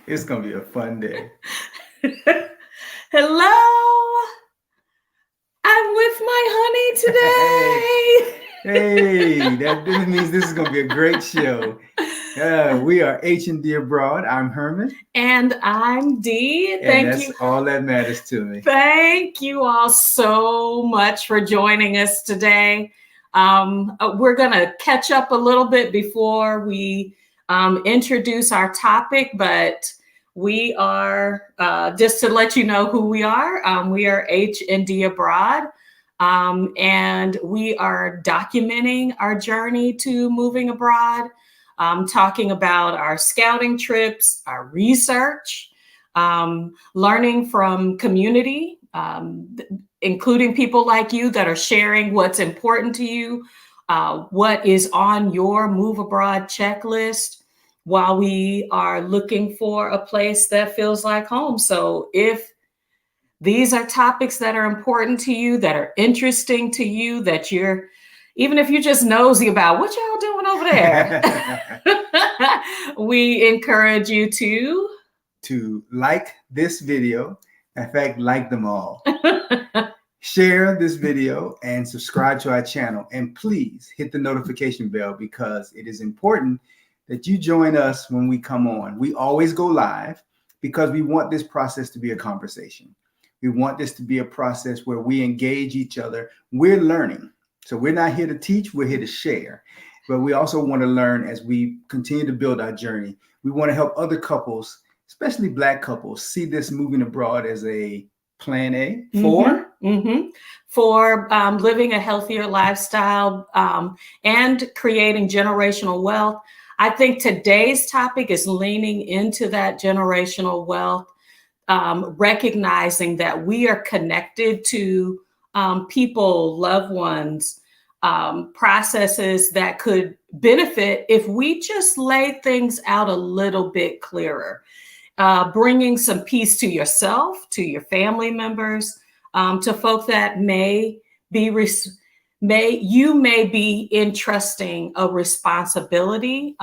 It's gonna be a fun day. Hello, I'm with my Hey, honey hey, that this means this is gonna be a great show. We are H&D Abroad. I'm Herman, and I'm Dee. and that's all that matters to me. Thank you all so much for joining us today. We're going to catch up a little bit before we introduce our topic, but we are, just to let you know who we are H&D Abroad. And we are documenting our journey to moving abroad, talking about our scouting trips, our research, learning from community, including people like you that are sharing what's important to you, what is on your move abroad checklist while we are looking for a place that feels like home. So if these are topics that are important to you, that are interesting to you, that you're, even if you're just nosy about what y'all doing over there, we encourage you to like this video. In fact, like them all. Share this video and subscribe to our channel. And please hit the notification bell because it is important that you join us when we come on. We always go live because we want this process to be a conversation. We want this to be a process where we engage each other. We're learning. So we're not here to teach, we're here to share. But we also want to learn as we continue to build our journey. We want to help other couples, especially Black couples, see this moving abroad as a plan A for living a healthier lifestyle and creating generational wealth. I think today's topic is leaning into that generational wealth, recognizing that we are connected to people, loved ones, processes that could benefit if we just lay things out a little bit clearer. Bringing some peace to yourself, to your family members, to folk that may be entrusting a responsibility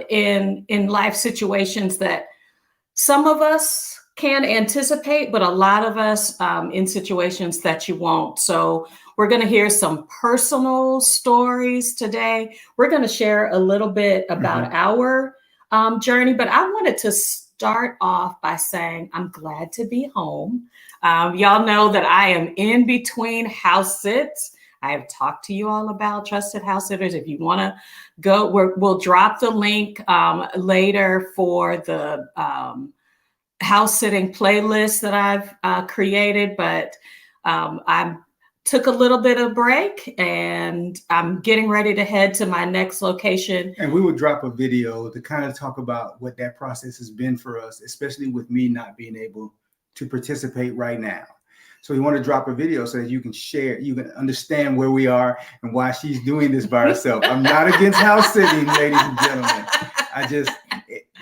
in life situations that some of us can anticipate, but a lot of us in situations that you won't. So we're going to hear some personal stories today. We're going to share a little bit about our journey, but I wanted to start off by saying I'm glad to be home. Y'all know that I am in between house sits. I have talked to you all about trusted house sitters. If you want to go, we'll drop the link later for the house sitting playlist that I've created, but I took a little bit of break and I'm getting ready to head to my next location. And we will drop a video to kind of talk about what that process has been for us, especially with me not being able to participate right now. So we want to drop a video so that you can share, you can understand where we are and why she's doing this by herself. I'm not against house sitting, ladies and gentlemen.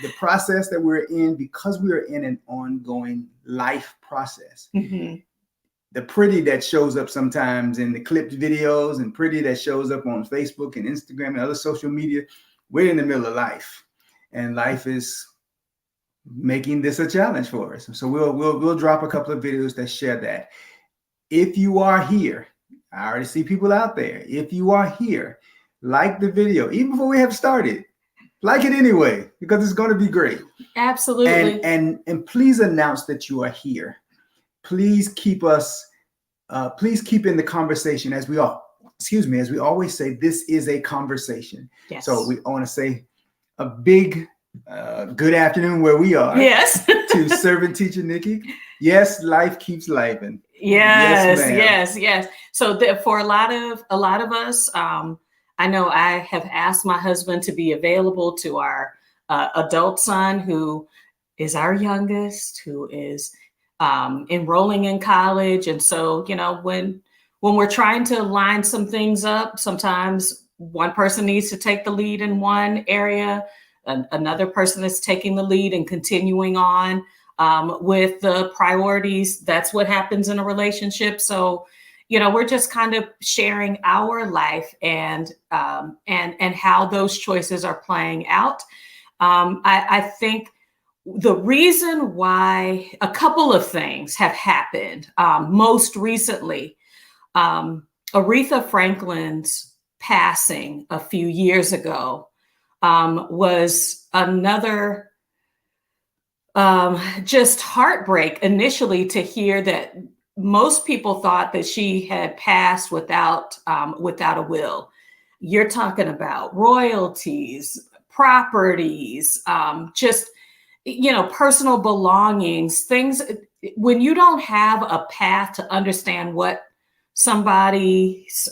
The process that we're in, because we are in an ongoing life process, the pretty that shows up sometimes in the clipped videos and pretty that shows up on Facebook and Instagram and other social media, we're in the middle of life, and life is making this a challenge for us. So we'll drop a couple of videos that share that. If you are here, I already see people out there. If you are here, like the video, even before we have started. Like it anyway, because it's going to be great. Absolutely. And please announce that you are here. Please keep us, please keep in the conversation as we always say, this is a conversation. Yes. So we want to say a big good afternoon where we are. Yes. To servant teacher Nikki. Yes, life keeps lifing. Yes. So for a lot of us, I know I have asked my husband to be available to our adult son, who is our youngest, who is enrolling in college. And so, you know, when we're trying to line some things up, sometimes one person needs to take the lead in one area, another person is taking the lead and continuing on with the priorities. That's what happens in a relationship. So, you know, we're just kind of sharing our life and how those choices are playing out. I think the reason why a couple of things have happened, most recently, Aretha Franklin's passing a few years ago was another just heartbreak initially to hear that most people thought that she had passed without a will. You're talking about royalties, properties, just, personal belongings, things. When you don't have a path to understand what somebody's,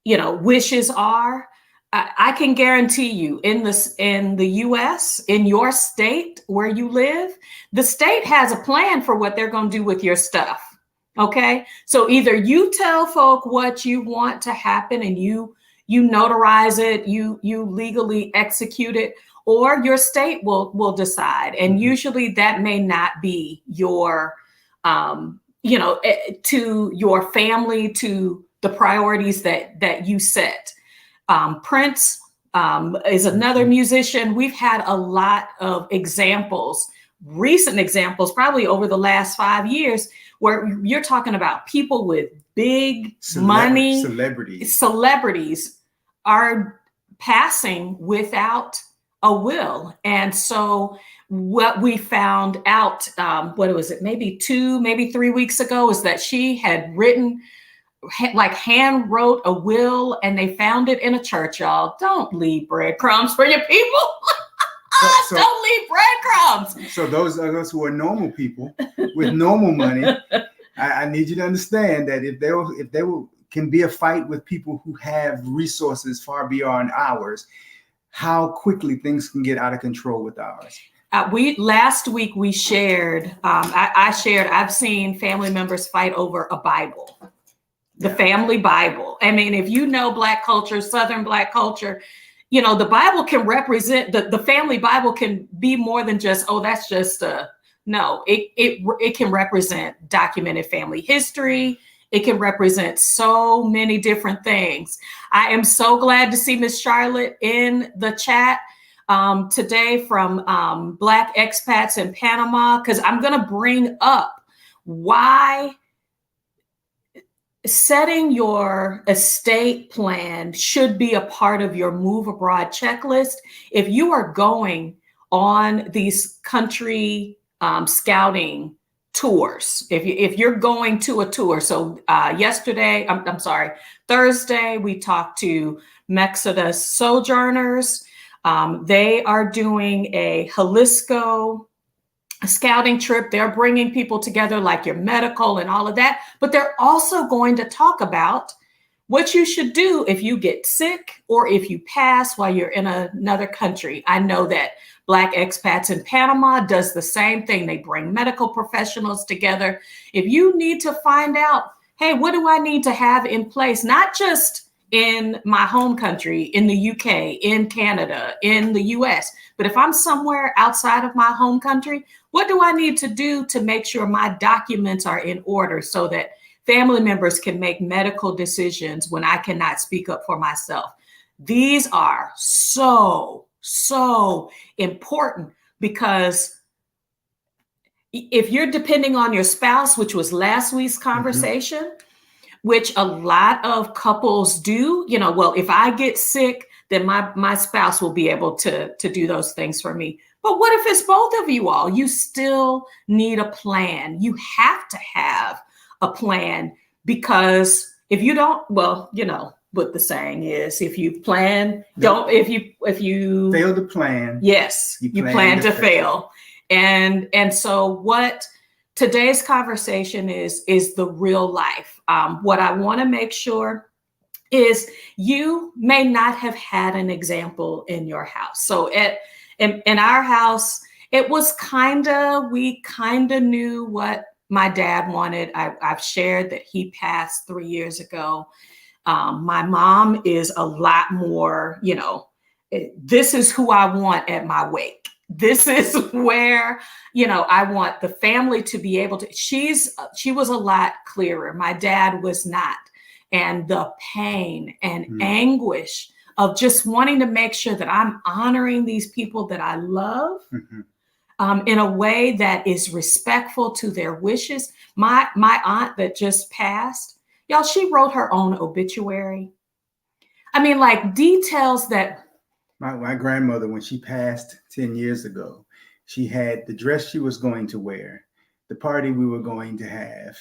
wishes are, I can guarantee you in the US, in your state where you live, the state has a plan for what they're going to do with your stuff. Okay. So either you tell folk what you want to happen and you notarize it, you legally execute it, or your state will decide. And usually that may not be your, to your family, to the priorities that you set. Prince is another musician. We've had a lot of examples, recent examples, probably over the last 5 years, where you're talking about people with big money, celebrities are passing without a will. And so what we found out, what was it, maybe 3 weeks ago, is that she had hand wrote a will, and they found it in a church. Y'all, don't leave breadcrumbs for your people. Don't leave breadcrumbs. So those of us who are normal people with normal money, I need you to understand that if there can be a fight with people who have resources far beyond ours, how quickly things can get out of control with ours. Last week we shared. I shared. I've seen family members fight over a Bible. The family Bible. I mean, if you know Black culture, Southern Black culture, the Bible can represent, the family Bible can be more than just, that's just no, it can represent documented family history. It can represent so many different things. I am so glad to see Miss Charlotte in the chat today from Black Expats in Panama, because I'm going to bring up why setting your estate plan should be a part of your move abroad checklist. If you are going on these country scouting tours, if you're going to a tour. So Thursday, we talked to Mexodus Sojourners. They are doing a Jalisco scouting trip. They're bringing people together, like your medical and all of that, but they're also going to talk about what you should do if you get sick or if you pass while you're in another country. I know that Black Expats in Panama does the same thing. They bring medical professionals together. If you need to find out, hey, what do I need to have in place? Not just in my home country, in the UK, in Canada, in the US, but if I'm somewhere outside of my home country, what do I need to do to make sure my documents are in order so that family members can make medical decisions when I cannot speak up for myself? These are so important, because if you're depending on your spouse, which was last week's conversation, which a lot of couples do, if I get sick, then my spouse will be able to do those things for me. But what if it's both of you all? You still need a plan. You have to have a plan, because if you don't, what the saying is, if you plan, if you fail to plan, yes, you plan to fail. And so what today's conversation is the real life. What I want to make sure is you may not have had an example in your house. So in our house, it was we kind of knew what my dad wanted. I've shared that he passed 3 years ago. My mom is a lot more, this is who I want at my wake. This is where, I want the family to be able to, she was a lot clearer. My dad was not. And the pain and anguish of just wanting to make sure that I'm honoring these people that I love in a way that is respectful to their wishes. My aunt that just passed, y'all, she wrote her own obituary. I mean, like details that. My grandmother, when she passed 10 years ago, she had the dress she was going to wear, the party we were going to have,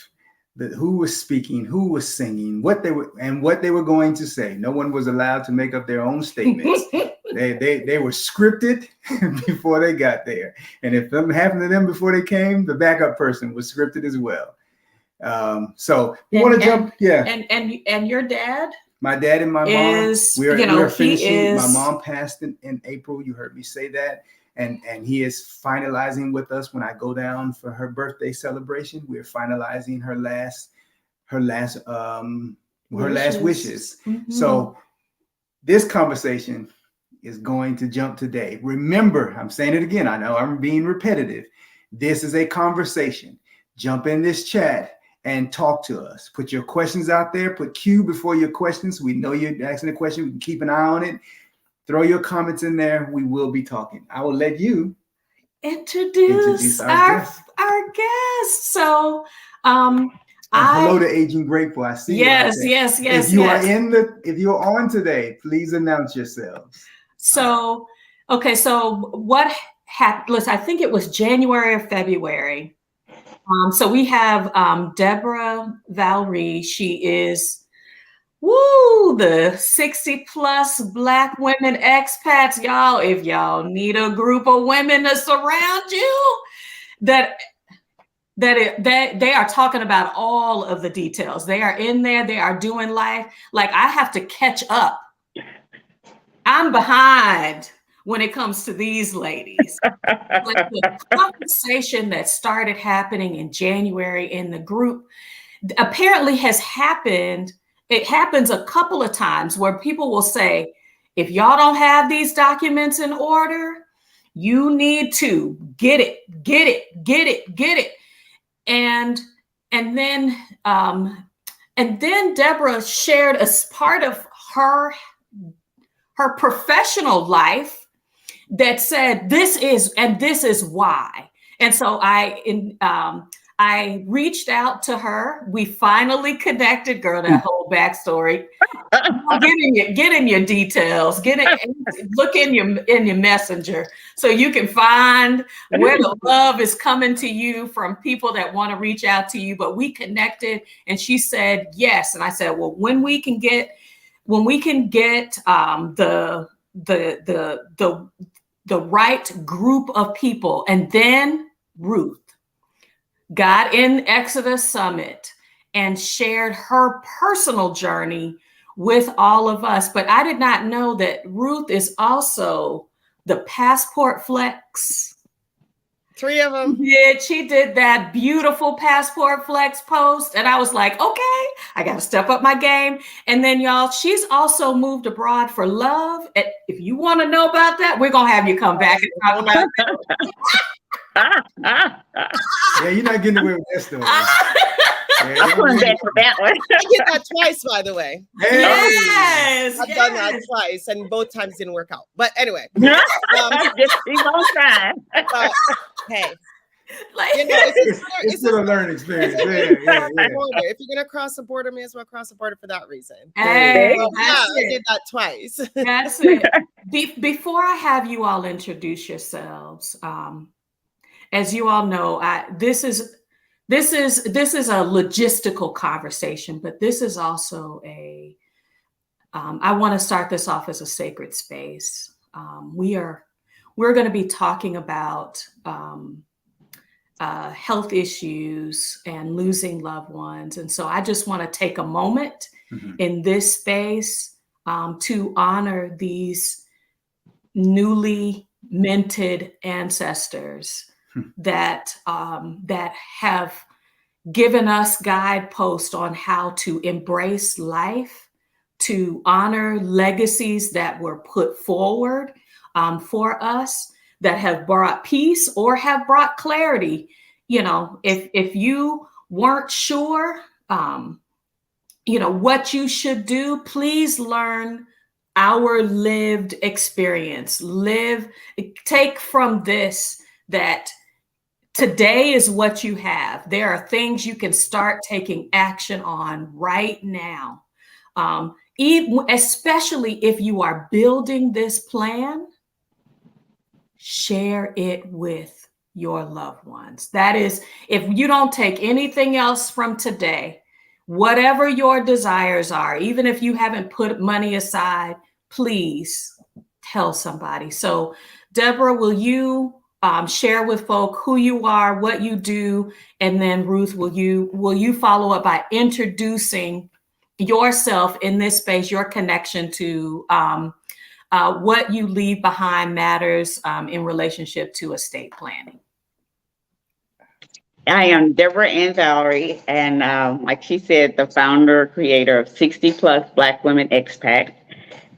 who was speaking, who was singing, what they were going to say. No one was allowed to make up their own statements. They were scripted before they got there. And if something happened to them before they came, the backup person was scripted as well. So you want to jump? Yeah. And your dad? My dad and my mom, we're finishing. My mom passed in April. You heard me say that. And he is finalizing with us when I go down for her birthday celebration. We're finalizing her last wishes. So this conversation is going to jump today. Remember, I'm saying it again. I know I'm being repetitive. This is a conversation. Jump in this chat and talk to us. Put your questions out there. Put Q before your questions. We know you're asking a question. We can keep an eye on it. Throw your comments in there. We will be talking. I will let you introduce our guest. So, hello to Aging Grateful. I see. Yes. If you're on today, please announce yourselves. So, okay. So what happened? Listen, I think it was January or February. So we have Deborah Valrie. She is the 60+ Black women expats. Y'all, if y'all need a group of women to surround you, that they are talking about all of the details. They are in there. They are doing life. Like I have to catch up. I'm behind when it comes to these ladies. Like the conversation that started happening in January in the group apparently has happened. It happens a couple of times where people will say, if y'all don't have these documents in order, you need to get it. And then Deborah shared as part of her professional life that said, this is why. And so I reached out to her. We finally connected, girl, that whole backstory. Get in your details, look in your messenger so you can find where the love is coming to you from people that want to reach out to you. But we connected and she said yes. And I said, well, when we can get the right group of people. And then Ruth got in Exodus Summit and shared her personal journey with all of us. But I did not know that Ruth is also the Passport Flex. 3 of them. She did that beautiful Passport Flex post. And I was like, okay, I got to step up my game. And then y'all, she's also moved abroad for love. If you want to know about that, we're going to have you come back and talk about that. Yeah, you're not getting away with that story. I'm going back for that one. I did that twice, by the way. Yes, I've done that twice, and both times didn't work out. But anyway, just keep on trying. Hey, it's still a learning experience. Yeah. If you're gonna cross the border, may as well cross the border for that reason. Hey, I did that twice. That's it. Before I have you all introduce yourselves, as you all know, this is a logistical conversation, but this is also I want to start this off as a sacred space. We're going to be talking about health issues and losing loved ones. And so I just want to take a moment in this space to honor these newly minted ancestors that have given us guideposts on how to embrace life, to honor legacies that were put forward for us, that have brought peace or have brought clarity. You know, if you weren't sure, what you should do, please learn our lived experience. Take from this that today is what you have. There are things you can start taking action on right now. Especially if you are building this plan, share it with your loved ones. That is, if you don't take anything else from today, whatever your desires are, even if you haven't put money aside, please tell somebody. So, Deborah, will you share with folk who you are, what you do, and then Ruth, will you follow up by introducing yourself in this space, your connection to what you leave behind matters in relationship to estate planning. I am Deborah and Valrie, and like she said, the founder, creator of 60 Plus Black Women Expats.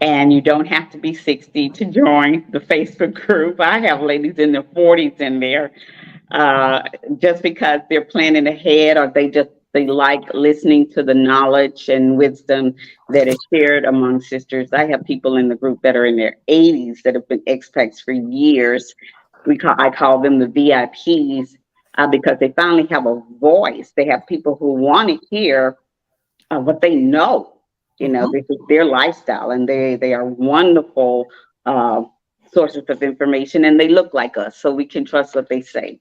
And you don't have to be 60 to join the Facebook group. I have ladies in their 40s in there, just because they're planning ahead, or they like listening to the knowledge and wisdom that is shared among sisters. I have people in the group that are in their 80s that have been expats for years. I call them the VIPs, because they finally have a voice. They have people who want to hear what they know. You know, this is their lifestyle, and they are wonderful sources of information, and they look like us, so we can trust what they say.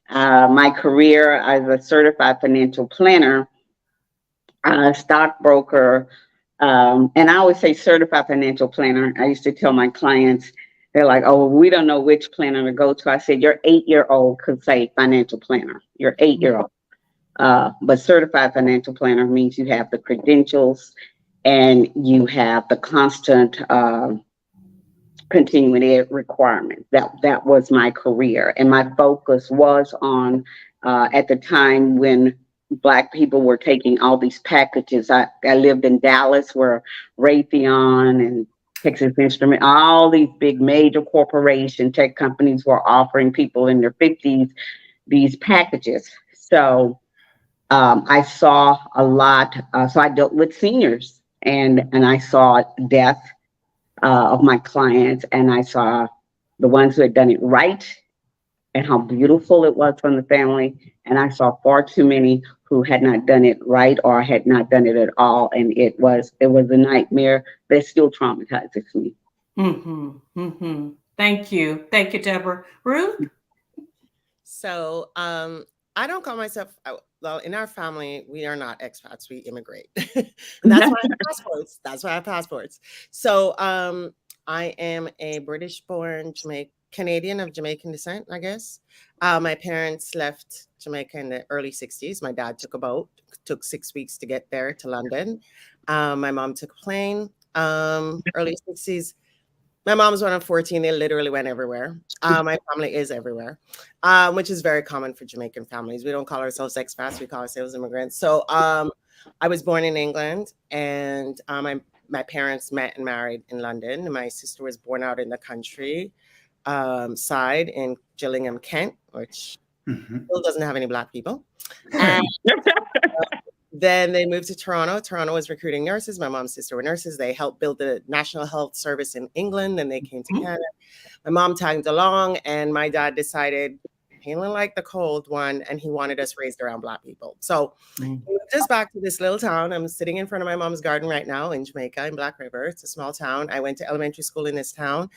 My career as a certified financial planner, stockbroker, and I always say certified financial planner. I used to tell my clients, they're like, oh, we don't know which planner to go to. I said, your 8-year-old could say financial planner, your 8-year-old. But certified financial planner means you have the credentials and you have the constant continuing ed requirement. That was my career. And my focus was on, at the time when Black people were taking all these packages. I lived in Dallas, where Raytheon and Texas Instrument, all these big major corporation tech companies were offering people in their 50s these packages. So I saw a lot. So I dealt with seniors, and I saw death of my clients, and I saw the ones who had done it right and how beautiful it was from the family. And I saw far too many who had not done it right or had not done it at all. And it was a nightmare that still traumatizes me. Thank you, Deborah. Ruth? So I don't call myself, well, in our family, we are not expats, we immigrate. And that's why I have passports. That's why I have passports. So I am a British-born Canadian of Jamaican descent, I guess. My parents left Jamaica in the early 60s. My dad took 6 weeks to get there to London. My mom took a plane, early 60s. My mom was one of 14. They literally went everywhere. My family is everywhere, which is very common for Jamaican families. We don't call ourselves expats. We call ourselves immigrants. So I was born in England, and my parents met and married in London. My sister was born out in the country side in Gillingham, Kent, which still doesn't have any Black people. And then they moved to Toronto. Toronto was recruiting nurses. My mom's sister were nurses. They helped build the National Health Service in England. Then they came to Canada. My mom tagged along, and my dad decided he didn't like the cold one, and he wanted us raised around Black people. So we moved us back to this little town. I'm sitting in front of my mom's garden right now in Jamaica, in Black River. It's a small town. I went to elementary school in this town.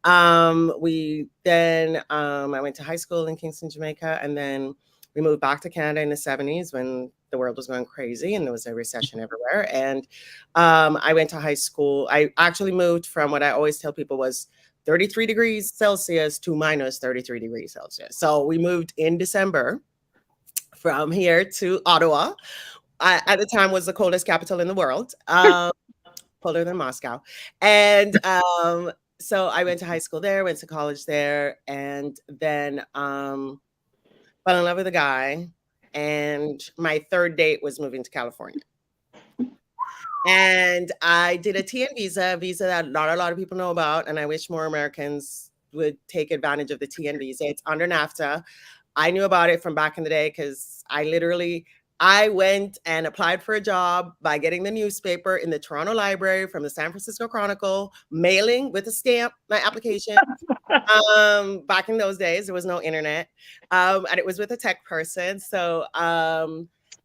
I went to high school in Kingston, Jamaica, and then we moved back to Canada in the 70s when the world was going crazy and there was a recession everywhere. And I went to high school. I actually moved from what I always tell people was 33 degrees Celsius to minus 33 degrees Celsius. So we moved in December from here to Ottawa. At the time was the coldest capital in the world, colder than Moscow. And so I went to high school there, went to college there, and then fell in love with a guy, and my third date was moving to California. And I did a TN visa that not a lot of people know about, and I wish more Americans would take advantage of the TN visa. It's under NAFTA. I knew about it from back in the day because I literally I went and applied for a job by getting the newspaper in the Toronto Library from the San Francisco Chronicle, mailing with a stamp my application. Back in those days, there was no internet, and it was with a tech person. So,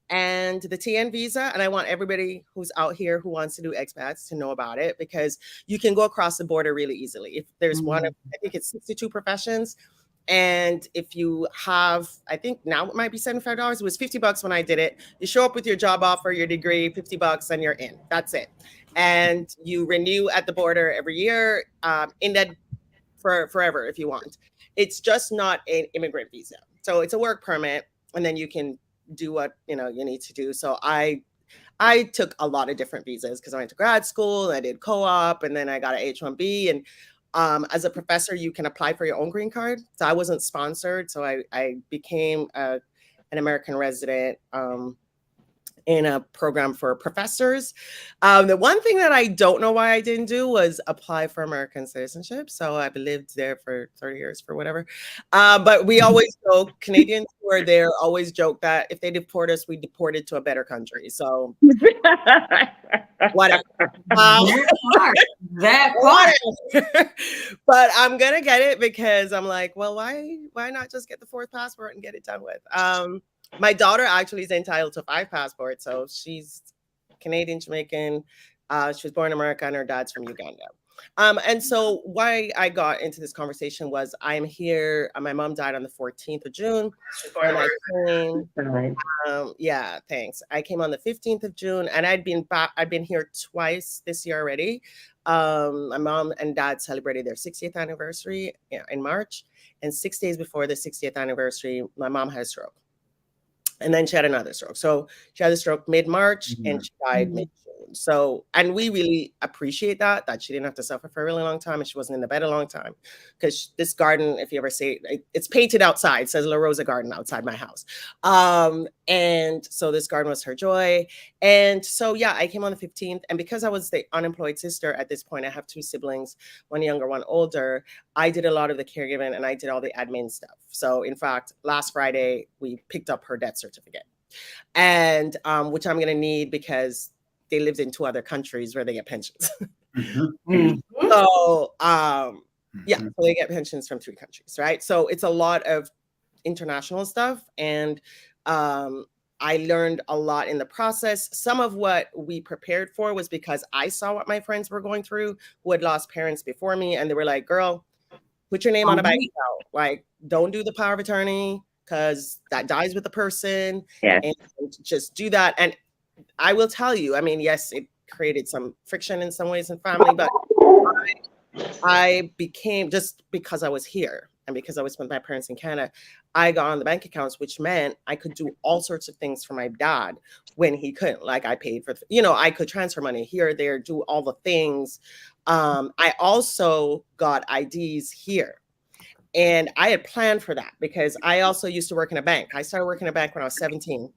and the TN visa, and I want everybody who's out here who wants to do expats to know about it, because you can go across the border really easily. If there's one of, I think it's 62 professions. And if you have, I think now it might be $75. It was $50 when I did it. You show up with your job offer, your degree, $50, and you're in. That's it. And you renew at the border every year, in that for forever if you want. It's just not an immigrant visa. So it's a work permit, and then you can do what you need to do. So I took a lot of different visas because I went to grad school, I did co-op, and then I got an H-1B. And as a professor, you can apply for your own green card. So I wasn't sponsored. So I became an American resident in a program for professors. The one thing that I don't know why I didn't do was apply for American citizenship. So I've lived there for 30 years for whatever. But we always joke, Canadians who are there always joke that if they deport us, we deported to a better country. So whatever. That part. But I'm going to get it because I'm like, well, why not just get the 4th passport and get it done with? My daughter actually is entitled to 5 passports. So she's Canadian, Jamaican. She was born in America and her dad's from Uganda. And so why I got into this conversation was I'm here. My mom died on the 14th of June. And I came, yeah, thanks. I came on the 15th of June, and I'd been here twice this year already. My mom and dad celebrated their 60th anniversary in March. And 6 days before the 60th anniversary, my mom had a stroke. And then she had another stroke. So she had a stroke mid-March and she died mid-June. So, and we really appreciate that she didn't have to suffer for a really long time and she wasn't in the bed a long time. Because this garden, if you ever see it, it's painted outside. It says La Rosa Garden outside my house. And so this garden was her joy. And so, yeah, I came on the 15th. And because I was the unemployed sister at this point, I have 2 siblings, one younger, one older. I did a lot of the caregiving and I did all the admin stuff. So in fact, last Friday, we picked up her death certificate, and which I'm going to need because they lived in 2 other countries where they get pensions. So, yeah, so they get pensions from 3 countries, right? So it's a lot of international stuff. And I learned a lot in the process. Some of what we prepared for was because I saw what my friends were going through who had lost parents before me. And they were like, girl, put your name on a bank account. Like, don't do the power of attorney because that dies with the person. Yes. And just do that. And I will tell you, I mean, yes, it created some friction in some ways in family, but I became, just because I was here and because I was with my parents in Canada, I got on the bank accounts, which meant I could do all sorts of things for my dad when he couldn't. Like I paid for, I could transfer money here, there, do all the things. I also got IDs here. And I had planned for that because I also used to work in a bank. I started working in a bank when I was 17.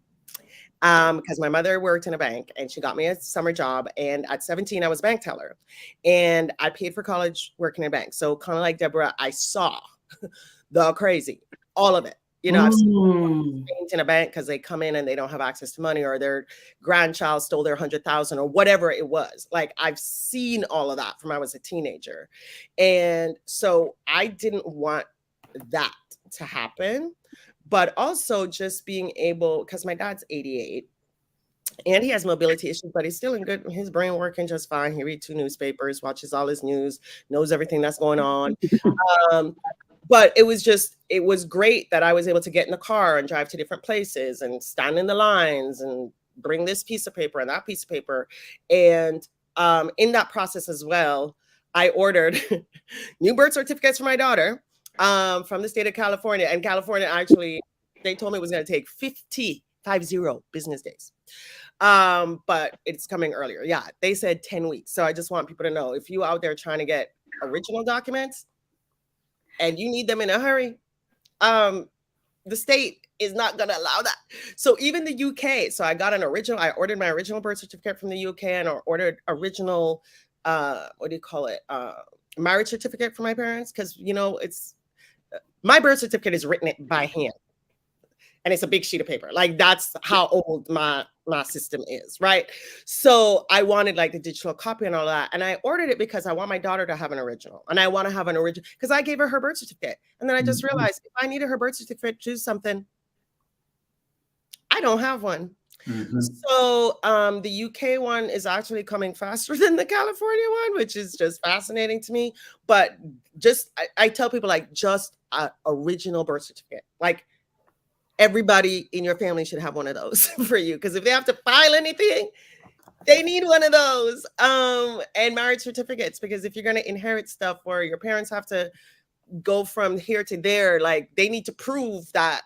Because my mother worked in a bank and she got me a summer job. And at 17, I was a bank teller and I paid for college working in a bank. So kind of like Deborah, I saw the crazy, all of it. I've seen in a bank because they come in and they don't have access to money, or their grandchild stole their 100,000 or whatever it was. Like I've seen all of that from when I was a teenager. And so I didn't want that to happen. But also just being able, because my dad's 88 and he has mobility issues, but he's still in good, his brain working just fine. He reads 2 newspapers, watches all his news, knows everything that's going on. But it was great that I was able to get in the car and drive to different places and stand in the lines and bring this piece of paper and that piece of paper. And in that process as well, I ordered new birth certificates for my daughter. From the state of California. And California, actually, they told me it was going to take 50 business days. But it's coming earlier. Yeah, they said 10 weeks. So I just want people to know, if you out there trying to get original documents and you need them in a hurry, the state is not going to allow that. So even the UK, so I ordered my original birth certificate from the UK and I ordered original, marriage certificate for my parents. Because, it's, my birth certificate is written by hand. and it's a big sheet of paper. Like that's how old my system is, right? So I wanted like the digital copy and all that. And I ordered it because I want my daughter to have an original, and I want to have an original because I gave her birth certificate. And then I just realized if I needed her birth certificate to do something, I don't have one. So the UK one is actually coming faster than the California one, which is just fascinating to me. But just, I tell people like just an original birth certificate. Like everybody in your family should have one of those for you. Because if they have to file anything, they need one of those. And marriage certificates, because if you're going to inherit stuff or your parents have to go from here to there, like they need to prove that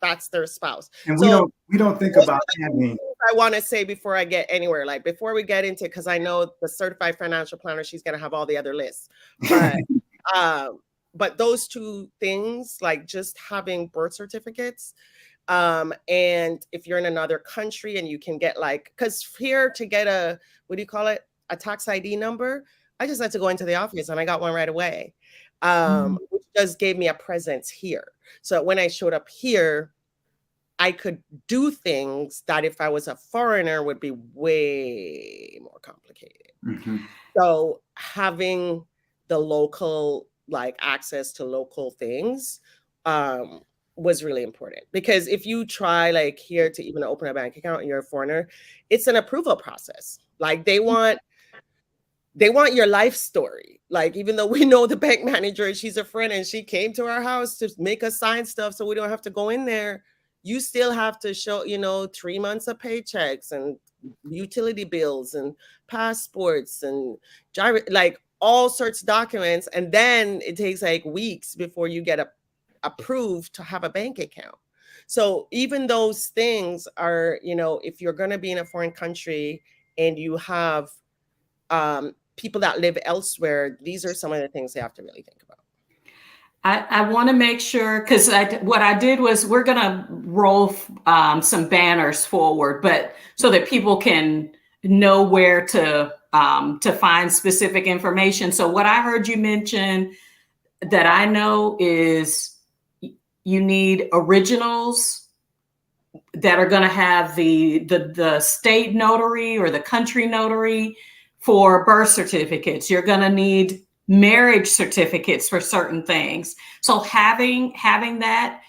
that's their spouse. And so we don't think about having. I want to say before I get anywhere, like before we get into, because I know the certified financial planner, she's going to have all the other lists, but those two things, like just having birth certificates, and if you're in another country and you can get like, because here to get a, what do you call it, a tax ID number, I just had to go into the office and I got one right away, which just gave me a presence here. So when I showed up here, I could do things that if I was a foreigner would be way more complicated. So having the local, like access to local things was really important, because if you try like here to even open a bank account and you're a foreigner, it's an approval process. Like they want your life story. Like, even though we know the bank manager, she's a friend and she came to our house to make us sign stuff so we don't have to go in there, you still have to show, 3 months of paychecks and utility bills and passports and like all sorts of documents. And then it takes like weeks before you get approved to have a bank account. So even those things are, if you're going to be in a foreign country and you have people that live elsewhere, these are some of the things they have to really think about. I want to make sure, because what I did was we're going to roll some banners forward, but so that people can know where to find specific information. So what I heard you mention that I know is you need originals that are going to have the state notary or the country notary for birth certificates. You're going to need marriage certificates for certain things. So having that,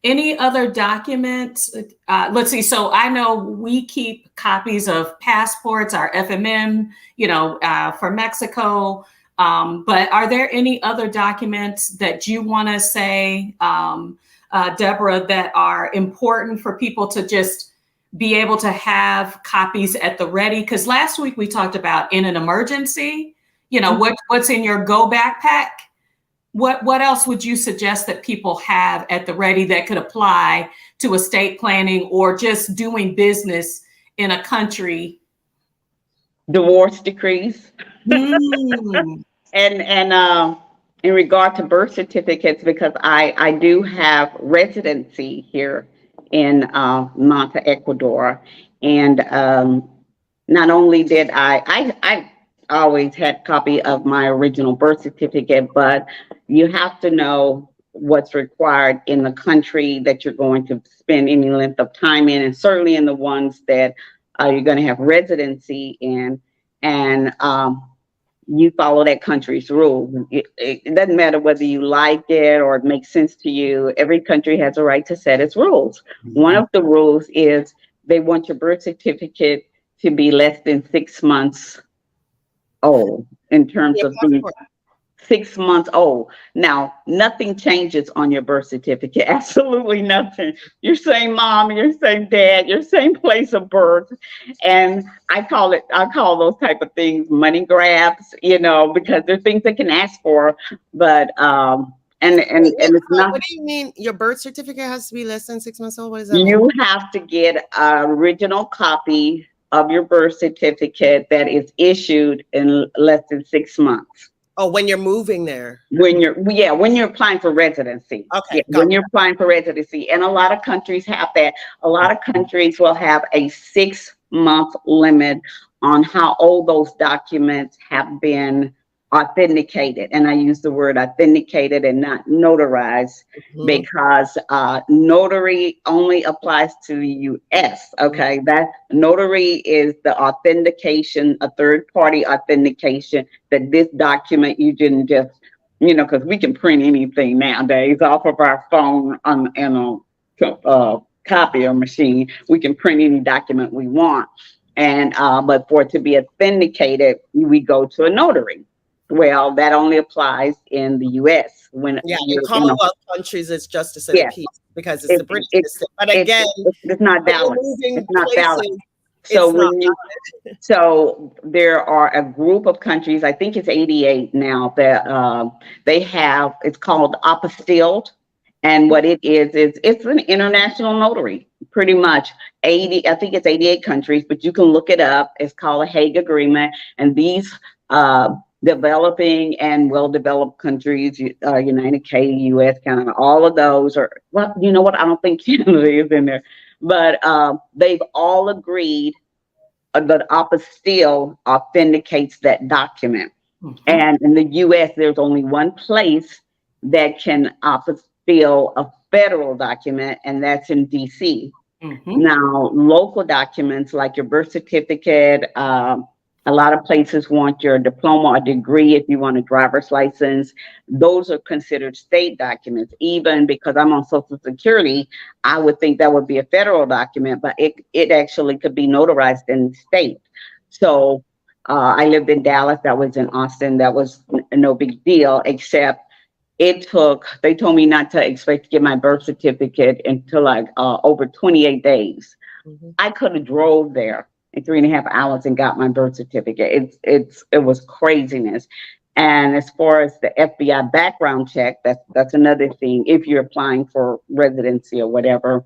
any other documents, let's see. So I know we keep copies of passports, our FMM, for Mexico. But are there any other documents that you want to say, Deborah, that are important for people to just be able to have copies at the ready? Because last week we talked about in an emergency, what's in your go backpack. What else would you suggest that people have at the ready that could apply to estate planning or just doing business in a country? Divorce decrees. And in regard to birth certificates, because I do have residency here in Manta, Ecuador, and not only did I always had a copy of my original birth certificate, but you have to know what's required in the country that you're going to spend any length of time in, and certainly in the ones that you're going to have residency in, and you follow that country's rules. It doesn't matter whether you like it or it makes sense to you. Every country has a right to set its rules. One of the rules is they want your birth certificate to be less than 6 months old, in terms of being 6 months old. Now, nothing changes on your birth certificate. Absolutely nothing. Your same mom, your same dad, your same place of birth. And I call those type of things money grabs, because they're things they can ask for, but and it's not. What do you mean your birth certificate has to be less than 6 months old? What does that mean? You have to get an original copy of your birth certificate that is issued in less than 6 months. Oh, when you're moving there. When you're applying for residency. Okay. Yeah, when you're applying for residency. And a lot of countries have that. A lot of countries will have a 6 month limit on how old those documents have been authenticated. And I use the word authenticated and not notarized because notary only applies to the US. Okay, that notary is the authentication, a third party authentication that this document you didn't just, you know, because we can print anything nowadays off of our phone on a copier machine. We can print any document we want. And but for it to be authenticated, we go to a notary. Well, that only applies in the U.S. When Yeah, you're in Commonwealth countries, it's justice of the peace because it's the British system. But again, it's not valid. It's not valid. So so there are a group of countries, I think it's 88 now, that they have, it's called apostilled. And what it is it's an international notary, pretty much 80, I think it's 88 countries, but you can look it up. It's called a Hague Agreement. And these developing and well-developed countries, United Kingdom, US, Canada, all of those are, well, you know what? I don't think Canada is in there, but they've all agreed that apostille authenticates that document. And in the US, there's only one place that can apostille a federal document, and that's in DC. Now, local documents like your birth certificate, a lot of places want your diploma or degree if you want a driver's license. Those are considered state documents. Even because I'm on Social Security, I would think that would be a federal document, but it actually could be notarized in the state. So I lived in Dallas, that was in Austin, that was no big deal, except it took, they told me not to expect to get my birth certificate until like over 28 days. I could have drove there in 3.5 hours and got my birth certificate. It was craziness. And as far as the FBI background check, that's another thing. If you're applying for residency or whatever,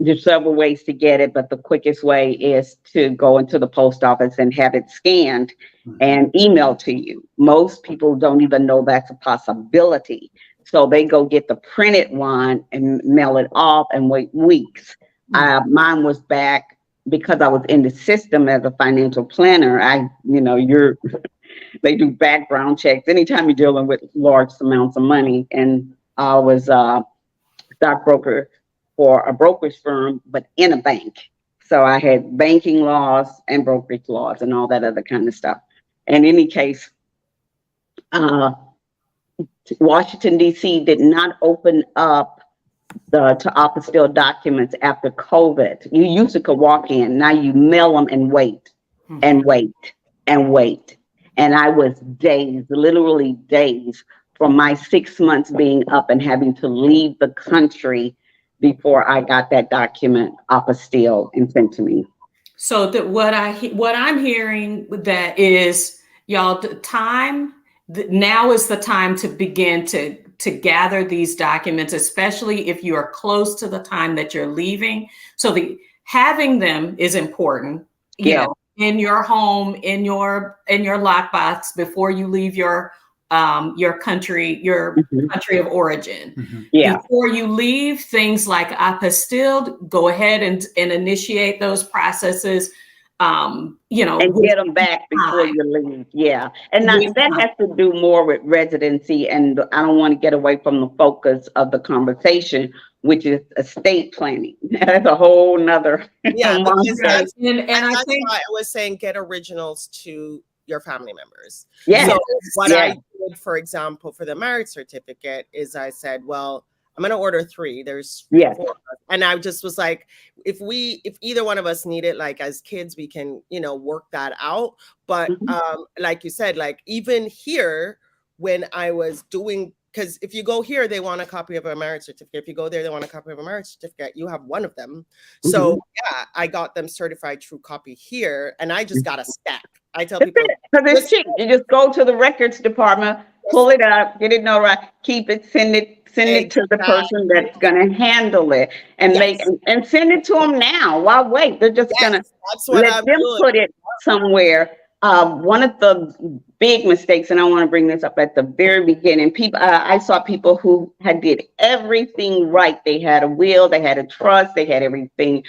there's several ways to get it, but the quickest way is to go into the post office and have it scanned and emailed to you. Most people don't even know that's a possibility. So they go get the printed one and mail it off and wait weeks. Mine was back because I was in the system as a financial planner. They do background checks anytime you're dealing with large amounts of money. And I was a stockbroker for a brokerage firm, but in a bank. So I had banking laws and brokerage laws and all that other kind of stuff. In any case, Washington, D.C. did not open up to apostille documents after COVID. You used to could walk in. Now you mail them and wait and wait and wait. And I was days, literally days, from my 6 months being up and having to leave the country before I got that document apostille and sent to me. So that what I'm hearing that is, y'all, the time now is the time to begin to gather these documents, especially if you are close to the time that you're leaving. So having them is important, you know, in your home, in your lockbox before you leave your country, country of origin. Before you leave, things like apostille, go ahead and initiate those processes. And get them back before you leave. And that has to do more with residency, and I don't want to get away from the focus of the conversation, which is estate planning. That's a whole nother. And I think I was saying get originals to your family members. So what I did, for example, for the marriage certificate is I said, well, I'm going to order 3. There's 4. And I just was like, if either one of us need it, like as kids, we can, work that out. But like you said, like even here, when I was doing, because if you go here, they want a copy of a marriage certificate. If you go there, they want a copy of a marriage certificate. You have one of them. So I got them certified true copy here, and I just got a stack. I tell people, because it's cheap. You just go to the records department, pull it up, get it notarized, keep it, send it to the person that's going to handle it, and and send it to them now. Why wait? They're just going to let them put it somewhere. One of the big mistakes, and I want to bring this up at the very beginning, I saw people who did everything right. They had a will, they had a trust, they had everything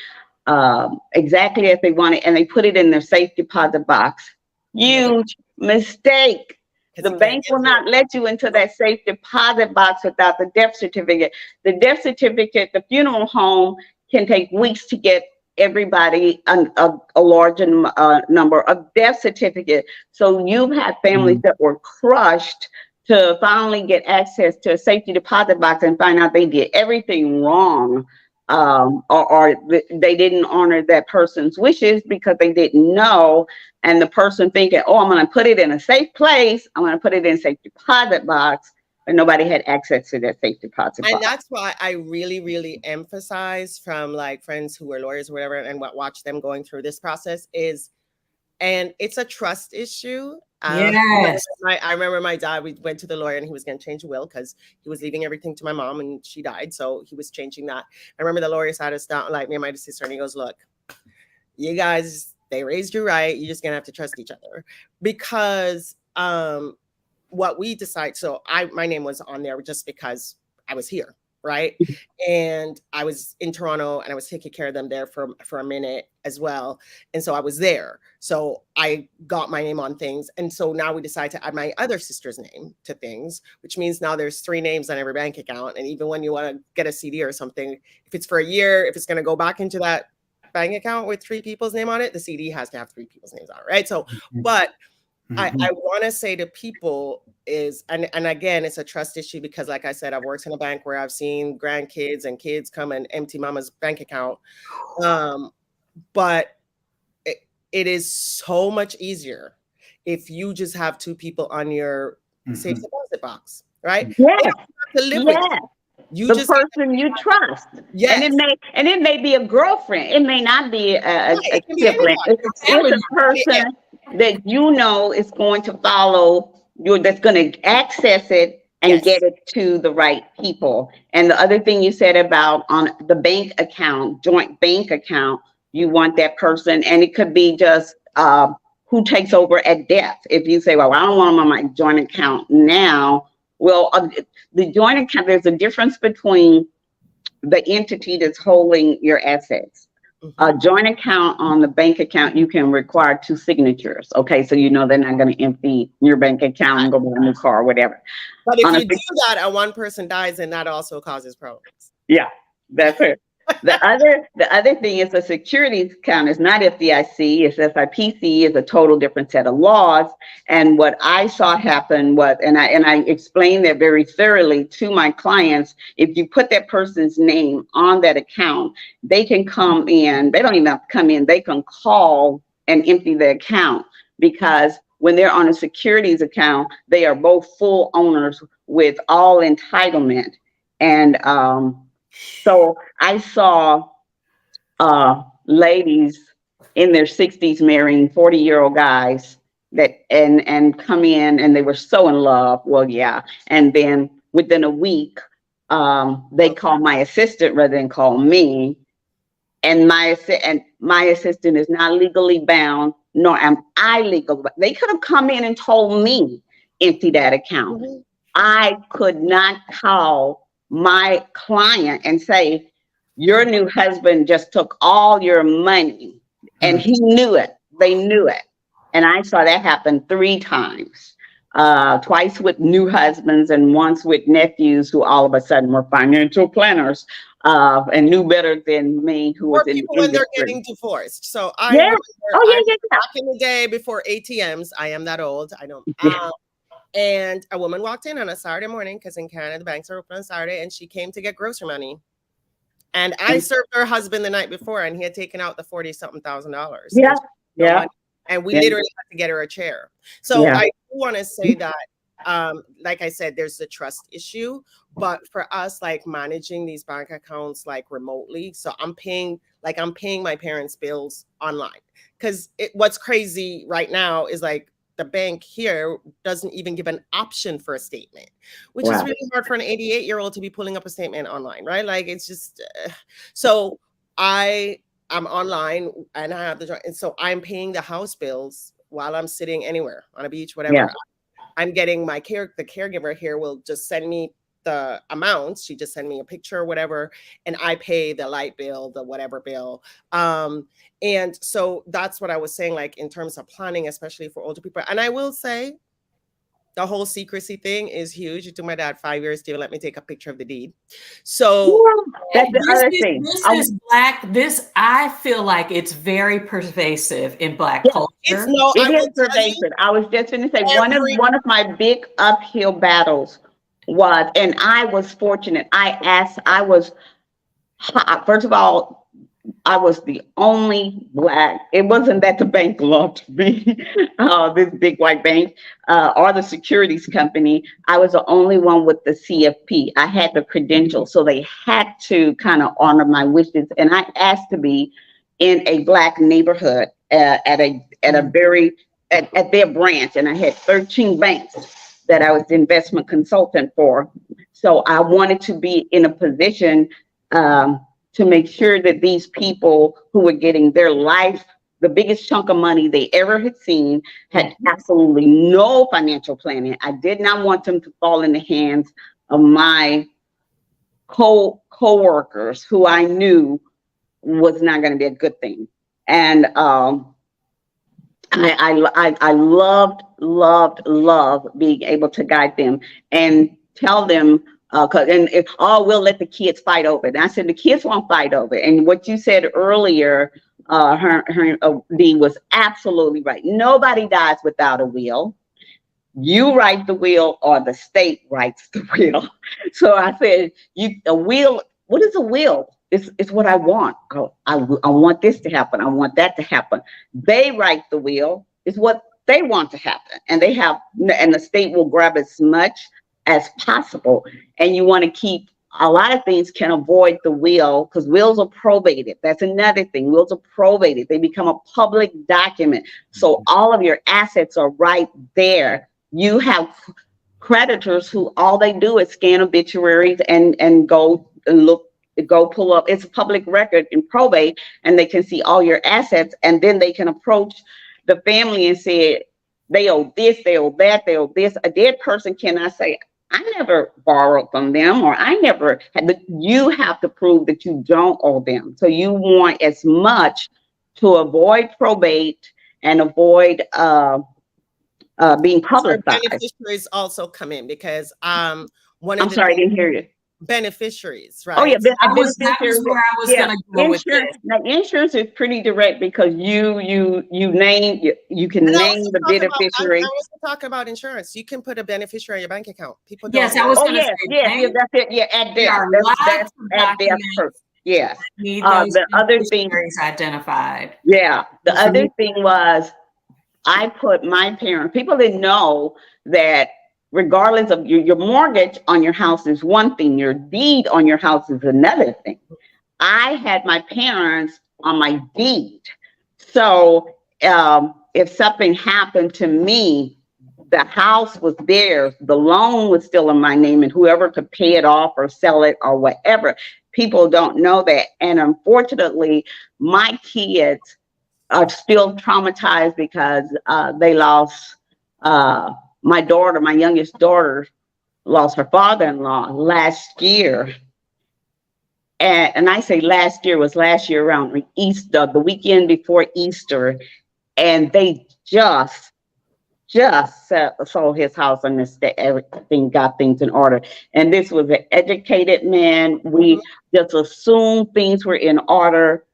exactly as they wanted, and they put it in their safe deposit box. Huge mistake. The bank will not let you into that safe deposit box without the death certificate. The death certificate, the funeral home can take weeks to get everybody a large number of death certificate. So you've had families that were crushed to finally get access to a safety deposit box and find out they did everything wrong. Or they didn't honor that person's wishes because they didn't know. And the person thinking, oh, I'm going to put it in a safe place. I'm going to put it in a safe deposit box. But nobody had access to that safe deposit box. And that's why I really, really emphasize from like friends who are lawyers or whatever, and watch them going through this process and it's a trust issue. Yes. I remember my dad, we went to the lawyer and he was going to change the will because he was leaving everything to my mom and she died. So he was changing that. I remember the lawyer sat us down, like me and my sister, and he goes, look, you guys, they raised you right. You're just going to have to trust each other because what we decide. So my name was on there just because I was here. Right. And I was in Toronto and I was taking care of them there for a minute as well. And so I was there. So I got my name on things. And so now we decide to add my other sister's name to things, which means now there's 3 names on every bank account. And even when you want to get a CD or something, if it's for a year, if it's going to go back into that bank account with 3 people's name on it, the CD has to have 3 people's names on it. Right. So, but I want to say to people is, and again, it's a trust issue because like I said, I've worked in a bank where I've seen grandkids and kids come and empty mama's bank account. But it is so much easier if you just have 2 people on your safe deposit box, right? Yes. You the just person you trust. Yes. And it may be a girlfriend. It may not be a sibling. It's a person that you know is going to follow you, that's going to access it and get it to the right people. And the other thing you said about on the bank account, joint bank account, you want that person, and it could be just who takes over at death. If you say, well, I don't want them on my joint account now. Well, the joint account, there's a difference between the entity that's holding your assets. A joint account on the bank account, you can require 2 signatures. Okay, so you know they're not going to empty your bank account and go buy a new car or whatever. But if you do that and one person dies, then that also causes problems. Yeah, that's it. The other thing is a securities account is not FDIC, it's SIPC, is a total different set of laws. And what I saw happen was, and I explained that very thoroughly to my clients, if you put that person's name on that account, they can come in, they don't even have to come in, they can call and empty the account, because when they're on a securities account, they are both full owners with all entitlement. And so I saw ladies in their 60s marrying 40-year-old guys that and come in and they were so in love. Well, yeah. And then within a week, they call my assistant rather than call me. And my assistant is not legally bound, nor am I legal. They could have come in and told me empty that account. I could not call my client and say, your new husband just took all your money, and he knew it. They knew it. And I saw that happen 3 times, twice with new husbands and once with nephews who all of a sudden were financial planners and knew better than me, who was in the when they're getting divorced. So I remember back in the day before ATMs, I am that old. I don't. And a woman walked in on a Saturday morning, because in Canada, the banks are open on Saturday, and she came to get grocery money. And I served her husband the night before, and he had taken out the $40-something thousand. Yeah. And we literally had to get her a chair. So I do want to say that, like I said, there's the trust issue. But for us, like managing these bank accounts like remotely, so I'm paying my parents' bills online. Because what's crazy right now is like, the bank here doesn't even give an option for a statement, which is really hard for an 88-year-old to be pulling up a statement online, right? Like it's just, so I'm online and I have and so I'm paying the house bills while I'm sitting anywhere on a beach, whatever. I'm getting the caregiver here will just send me the amounts. She just sent me a picture or whatever, and I pay the light bill, the whatever bill. And so that's what I was saying, like in terms of planning, especially for older people. And I will say, the whole secrecy thing is huge. It took my dad 5 years to let me take a picture of the deed. So that's the other thing. This is Black. This, I feel like it's very pervasive in Black culture. It is pervasive. I was just going to say one of my big uphill battles was, and I was fortunate. First of all, I was the only Black. It wasn't that the bank loved me, this big white bank, or the securities company. I was the only one with the CFP. I had the credentials, so they had to kind of honor my wishes. And I asked to be in a Black neighborhood at their branch, and I had 13 banks that I was the investment consultant for. So I wanted to be in a position to make sure that these people who were getting their life, the biggest chunk of money they ever had seen, had absolutely no financial planning. I did not want them to fall in the hands of my co-workers who I knew was not going to be a good thing. And I loved being able to guide them and tell them, we'll let the kids fight over it. And I said, the kids won't fight over it. And what you said earlier, Dee, was absolutely right. Nobody dies without a will. You write the will or the state writes the will. So I said, a will, what is a will? It's what I want. I want this to happen. I want that to happen. They write the will. It's what they want to happen. And the state will grab as much as possible. And you want to keep, a lot of things can avoid the will because wills are probated. That's another thing. Wills are probated. They become a public document. So all of your assets are right there. You have creditors who all they do is scan obituaries and go pull up. It's a public record in probate, and they can see all your assets, and then they can approach the family and say, they owe this, they owe that, they owe this. A dead person cannot say, I never borrowed from them, or I never had. You have to prove that you don't owe them. So you want as much to avoid probate and avoid being publicized. So beneficiaries also come in because I'm sorry, I didn't hear you. Beneficiaries, right? Oh yeah, that was where I was going to go with this. Now, insurance is pretty direct because you can name the beneficiary. I was talking about insurance. You can put a beneficiary in your bank account. People don't. Yes, I was going to say. Yeah, that's it. Yeah, at death. That's at death. Yes. The other thing identified. Yeah, the other thing was I put my parents. People didn't know that. Regardless of your mortgage on your house is one thing, your deed on your house is another thing. I had my parents on my deed. So if something happened to me, the house was theirs, the loan was still in my name, and whoever could pay it off or sell it or whatever. People don't know that. And unfortunately, my kids are still traumatized because they lost my youngest daughter lost her father-in-law last year. And I say last year around Easter, the weekend before Easter. And they just sold his house and everything, got things in order. And this was an educated man. We just assumed things were in order,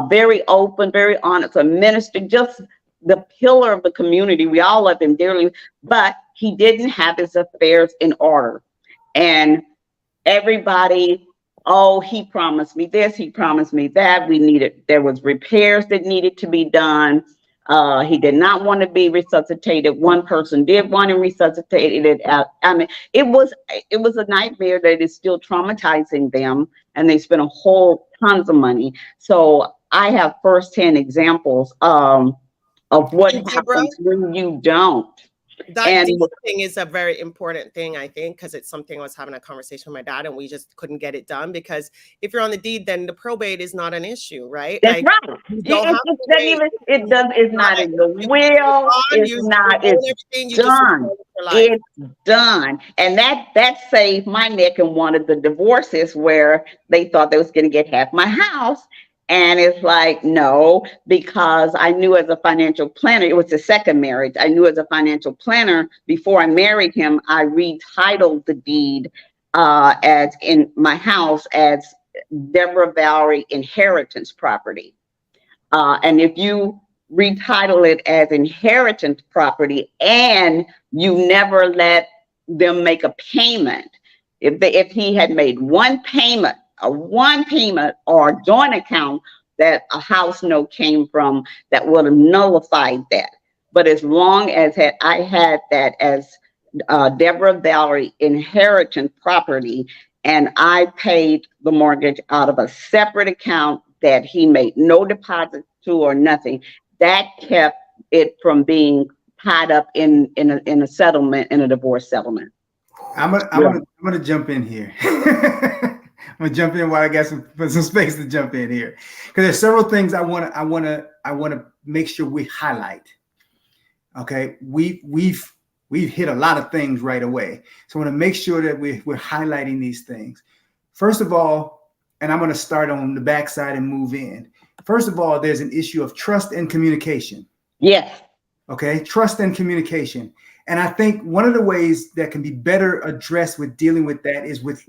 very open, very honest, a minister, just the pillar of the community. We all love him dearly, but he didn't have his affairs in order. And everybody, he promised me this, he promised me that. There was repairs that needed to be done. He did not want to be resuscitated. One person did want to resuscitate it. I mean, it was a nightmare that is still traumatizing them, and they spent tons of money. So I have firsthand examples of what happens when you don't. That And deed thing is a very important thing, I think, because it's something I was having a conversation with my dad, and we just couldn't get it done, because if you're on the deed, then the probate is not an issue, right? that's Like, right. you don't have to Doesn't wait. even, it's not in the will. It's not, own it's everything, you just done. record it for life. It's done. And that saved my neck in one of the divorces where they thought they was going to get half my house. And it's like, no, because I knew as a financial planner, it was the second marriage. I knew as a financial planner, before I married him, I retitled the deed as in my house as Deborah Valrie inheritance property. And if you retitle it as inheritance property and you never let them make a payment, if he had made one payment or joint account that a house note came from, that would have nullified that. But as long as I had that as Deborah Valrie inheritance property, and I paid the mortgage out of a separate account that he made no deposit to or nothing, that kept it from being tied up in a settlement, in a divorce settlement. I'm gonna jump in here. I'm gonna jump in while I got some space to jump in here, because there's several things I wanna make sure we highlight. Okay, we've hit a lot of things right away, so I want to make sure that we're highlighting these things. First of all, and I'm going to start on the backside and move in. First of all, there's an issue of trust and communication. Yes. Okay, trust and communication. And I think one of the ways that can be better addressed with dealing with that is with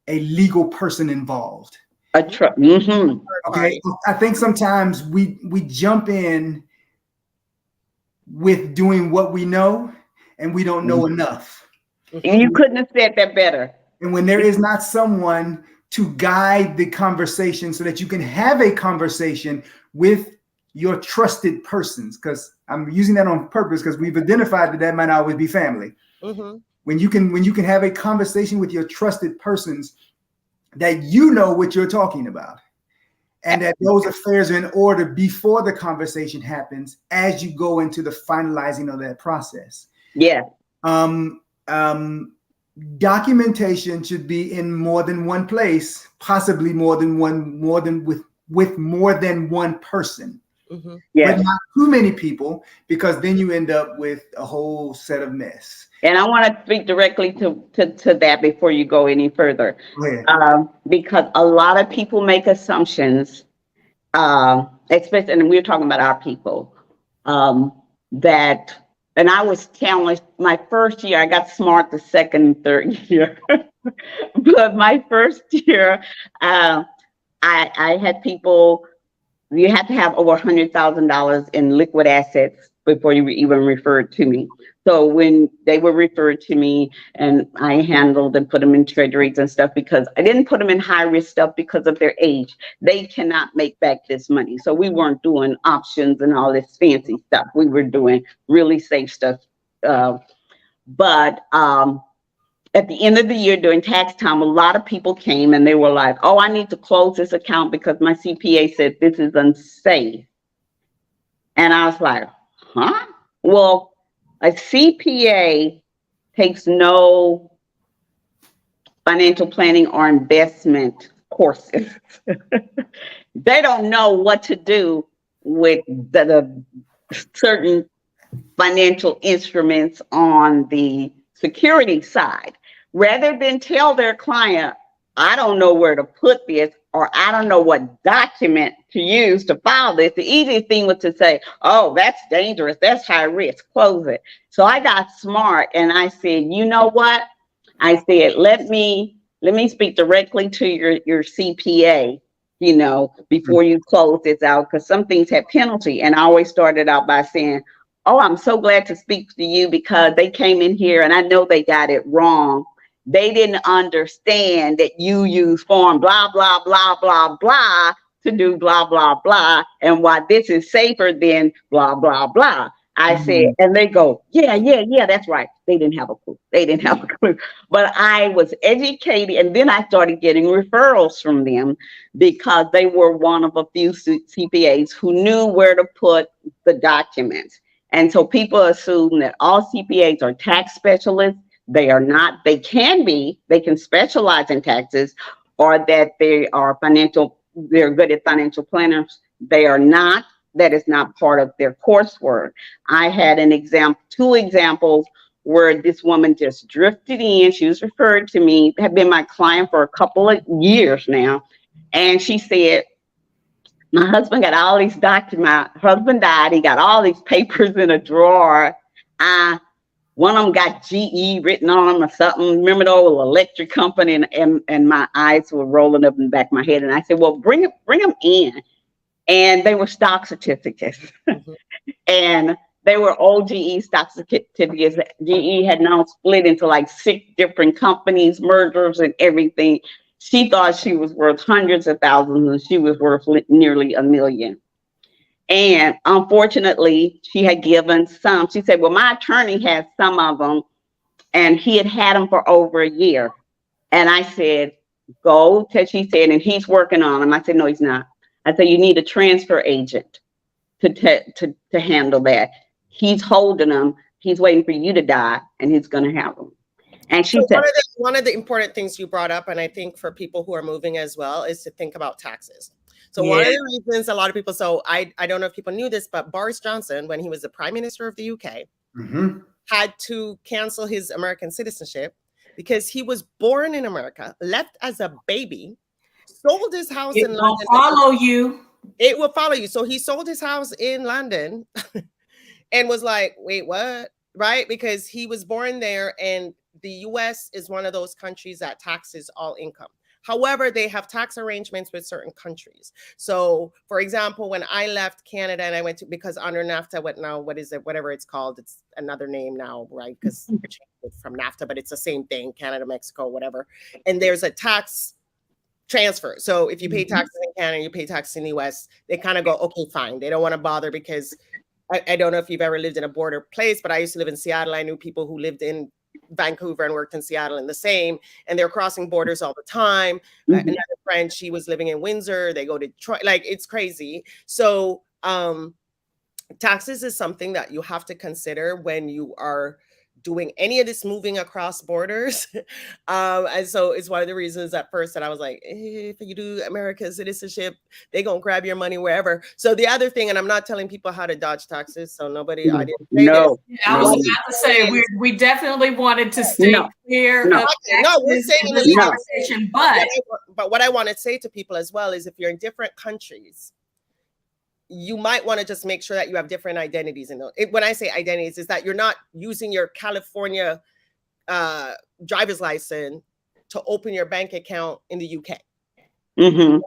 a legal person involved. Mm-hmm. Okay, I think sometimes we jump in with doing what we know, and we don't know enough. You couldn't have said that better. And when there is not someone to guide the conversation so that you can have a conversation with your trusted persons, because I'm using that on purpose because we've identified that might not always be family. Mm-hmm. When you can have a conversation with your trusted persons, that you know what you're talking about, and that those affairs are in order before the conversation happens as you go into the finalizing of that process. Yeah. Documentation should be in more than one place, possibly with more than one person. Mm-hmm. Yeah. But not too many people, because then you end up with a whole set of mess. And I want to speak directly to that before you go any further. Go ahead. Because a lot of people make assumptions, especially, and we're talking about our people, that. And I was challenged my first year. I got smart the second and third year. But my first year, I had people, you have to have over $100,000 in liquid assets before you were even referred to me. So when they were referred to me, and I handled and put them in treasuries and stuff, because I didn't put them in high risk stuff because of their age. They cannot make back this money. So we weren't doing options and all this fancy stuff. We were doing really safe stuff. But at the end of the year during tax time, a lot of people came and they were like, oh, I need to close this account because my CPA said this is unsafe. And I was like, huh? Well, a CPA takes no financial planning or investment courses. They don't know what to do with the certain financial instruments on the security side. Rather than tell their client, I don't know where to put this, or I don't know what document to use to file this, the easiest thing was to say, oh, that's dangerous, that's high risk, close it. So I got smart and I said, you know what? I said, let me speak directly to your CPA, before you close this out, because some things have penalty. And I always started out by saying, oh, I'm so glad to speak to you because they came in here and I know they got it wrong. They didn't understand that you use form blah, blah, blah, blah, blah to do blah, blah, blah, and why this is safer than blah, blah, blah. I said, and they go, yeah, that's right. They didn't have a clue. But I was educated, and then I started getting referrals from them because they were one of a few CPAs who knew where to put the documents. And so people assume that all CPAs are tax specialists. They are not. They can be. They can specialize in taxes, or that they're good at financial planners. They are not. That is not part of their coursework. I had two examples where this woman just drifted in. She was referred to me, had been my client for a couple of years now. And she said, my husband got all these documents. My husband died. He got all these papers in a drawer. One of them got GE written on them or something. Remember the old electric company? And my eyes were rolling up in the back of my head. And I said, well, bring them in. And they were stock certificates. And they were old GE stock certificates. GE had now split into like 6 different companies, mergers and everything. She thought she was worth hundreds of thousands, and she was worth nearly $1 million. And unfortunately, she had given some. She said, well, my attorney has some of them, and he had them for over a year. And I said, go. She said, and he's working on them. I said, no, he's not. I said, you need a transfer agent to handle that. He's holding them. He's waiting for you to die, and he's going to have them. And she said, one of the important things you brought up, and I think for people who are moving as well, is to think about taxes. So one of the reasons a lot of people, so I don't know if people knew this, but Boris Johnson, when he was the Prime Minister of the UK, had to cancel his American citizenship because he was born in America, left as a baby, sold his house in London. It will follow you. It will follow you. So he sold his house in London and was like, wait, what? Right? Because he was born there, and the US is one of those countries that taxes all income. However, they have tax arrangements with certain countries. So, for example, when I left Canada and I went to, because under NAFTA, whatever it's called, it's another name now, right? Because we changed it from NAFTA, but it's the same thing, Canada, Mexico, whatever. And there's a tax transfer. So if you pay taxes in Canada, you pay taxes in the US, they kind of go, okay, fine. They don't want to bother because I don't know if you've ever lived in a border place, but I used to live in Seattle. I knew people who lived in Vancouver and worked in Seattle and the same, and they're crossing borders all the time. Another friend, she was living in Windsor. They go to Detroit, like it's crazy. So taxes is something that you have to consider when you are doing any of this moving across borders. And so it's one of the reasons at first that I was like, if you do American citizenship, they gonna grab your money wherever. So the other thing, and I'm not telling people how to dodge taxes, so nobody, I didn't say this. I was about to say, we definitely wanted to stay clear of we're saying in the conversation, but what I want to say to people as well is if you're in different countries, you might want to just make sure that you have different identities. When I say identities, is that you're not using your California driver's license to open your bank account in the UK. Right?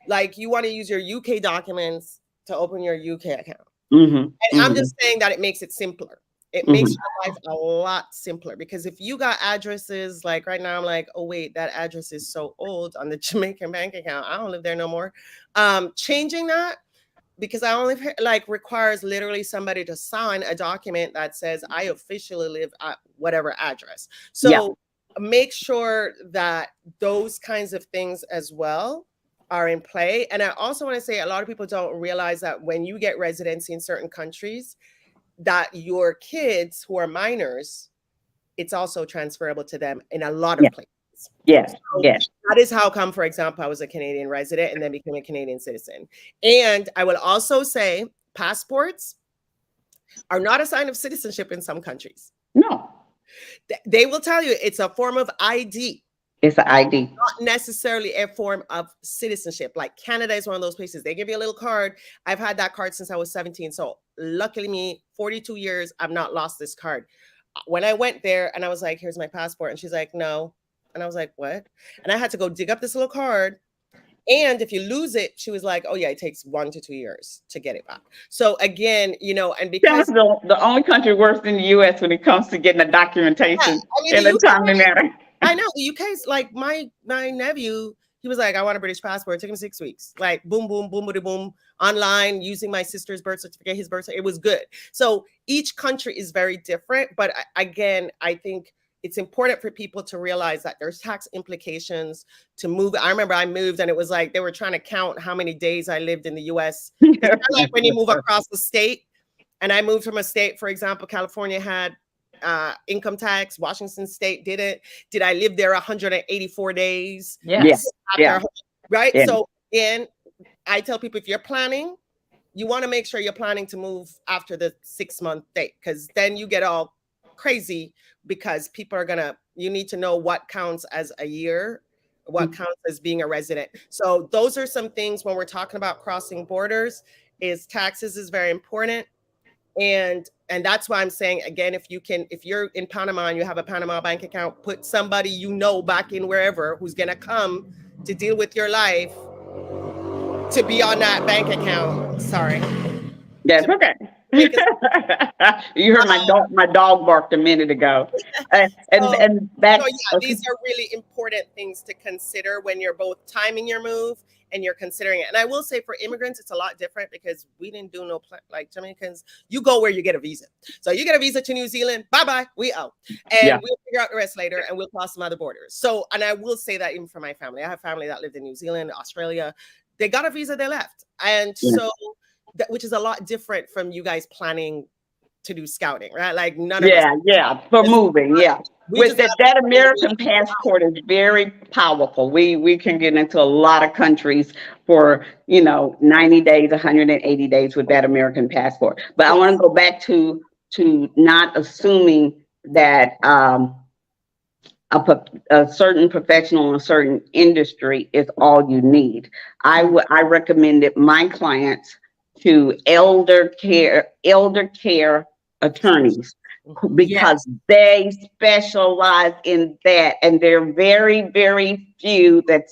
Like you want to use your UK documents to open your UK account. And I'm just saying that it makes it simpler. It makes your life a lot simpler, because if you got addresses, like right now, I'm like, oh wait, that address is so old on the Jamaican bank account. I don't live there no more. Changing that, because I only requires literally somebody to sign a document that says I officially live at whatever address. So make sure that those kinds of things as well are in play. And I also want to say a lot of people don't realize that when you get residency in certain countries, that your kids who are minors, it's also transferable to them in a lot of places. Yes, so that is how come, for example, I was a Canadian resident and then became a Canadian citizen. And I will also say passports are not a sign of citizenship in some countries. No. They will tell you it's a form of ID. It's an ID. Not necessarily a form of citizenship. Like Canada is one of those places. They give you a little card. I've had that card since I was 17. So luckily me, 42 years, I've not lost this card. When I went there and I was like, here's my passport. And she's like, no. And I was like, what? And I had to go dig up this little card. And if you lose it, she was like, oh yeah, it takes 1 to 2 years to get it back. So again, and because the only country worse than the US when it comes to getting the documentation in a timely manner. I know the UK's like my nephew, he was like, I want a British passport. It took him 6 weeks. Like boom, boom, boom, boom, boom, online using my sister's birth certificate, his birth certificate. It was good. So each country is very different. But again, I think it's important for people to realize that there's tax implications to move. I remember I moved and it was like they were trying to count how many days I lived in the US. It's kind of like when you move across the state and I moved from a state, for example, California had income tax, Washington State didn't. Did I live there 184 days? Yes. After, right? Yeah. So again, I tell people, if you're planning, you want to make sure you're planning to move after the 6-month date, because then you get all crazy, because people are you need to know what counts as a year, what counts as being a resident. So those are some things when we're talking about crossing borders, is taxes is very important. And that's why I'm saying, again, if you're in Panama and you have a Panama bank account, put somebody back in wherever who's going to come to deal with your life to be on that bank account. Sorry. That's okay. You heard my dog barked a minute ago. These are really important things to consider when you're both timing your move and you're considering it. And I will say, for immigrants, it's a lot different, because we didn't do like Jamaicans. You go where you get a visa. So you get a visa to New Zealand, bye-bye, we out. And we'll figure out the rest later, and we'll cross some other borders. So, and I will say that even for my family, I have family that lived in New Zealand, Australia. They got a visa, they left. And so, which is a lot different from you guys planning to do scouting, right? Like none of us. For moving, With that American passport is very powerful. We can get into a lot of countries for 90 days, 180 days with that American passport. But I want to go back to not assuming that a certain professional in a certain industry is all you need. I recommended my clients to elder care attorneys, because they specialize in that, and they're very, very few that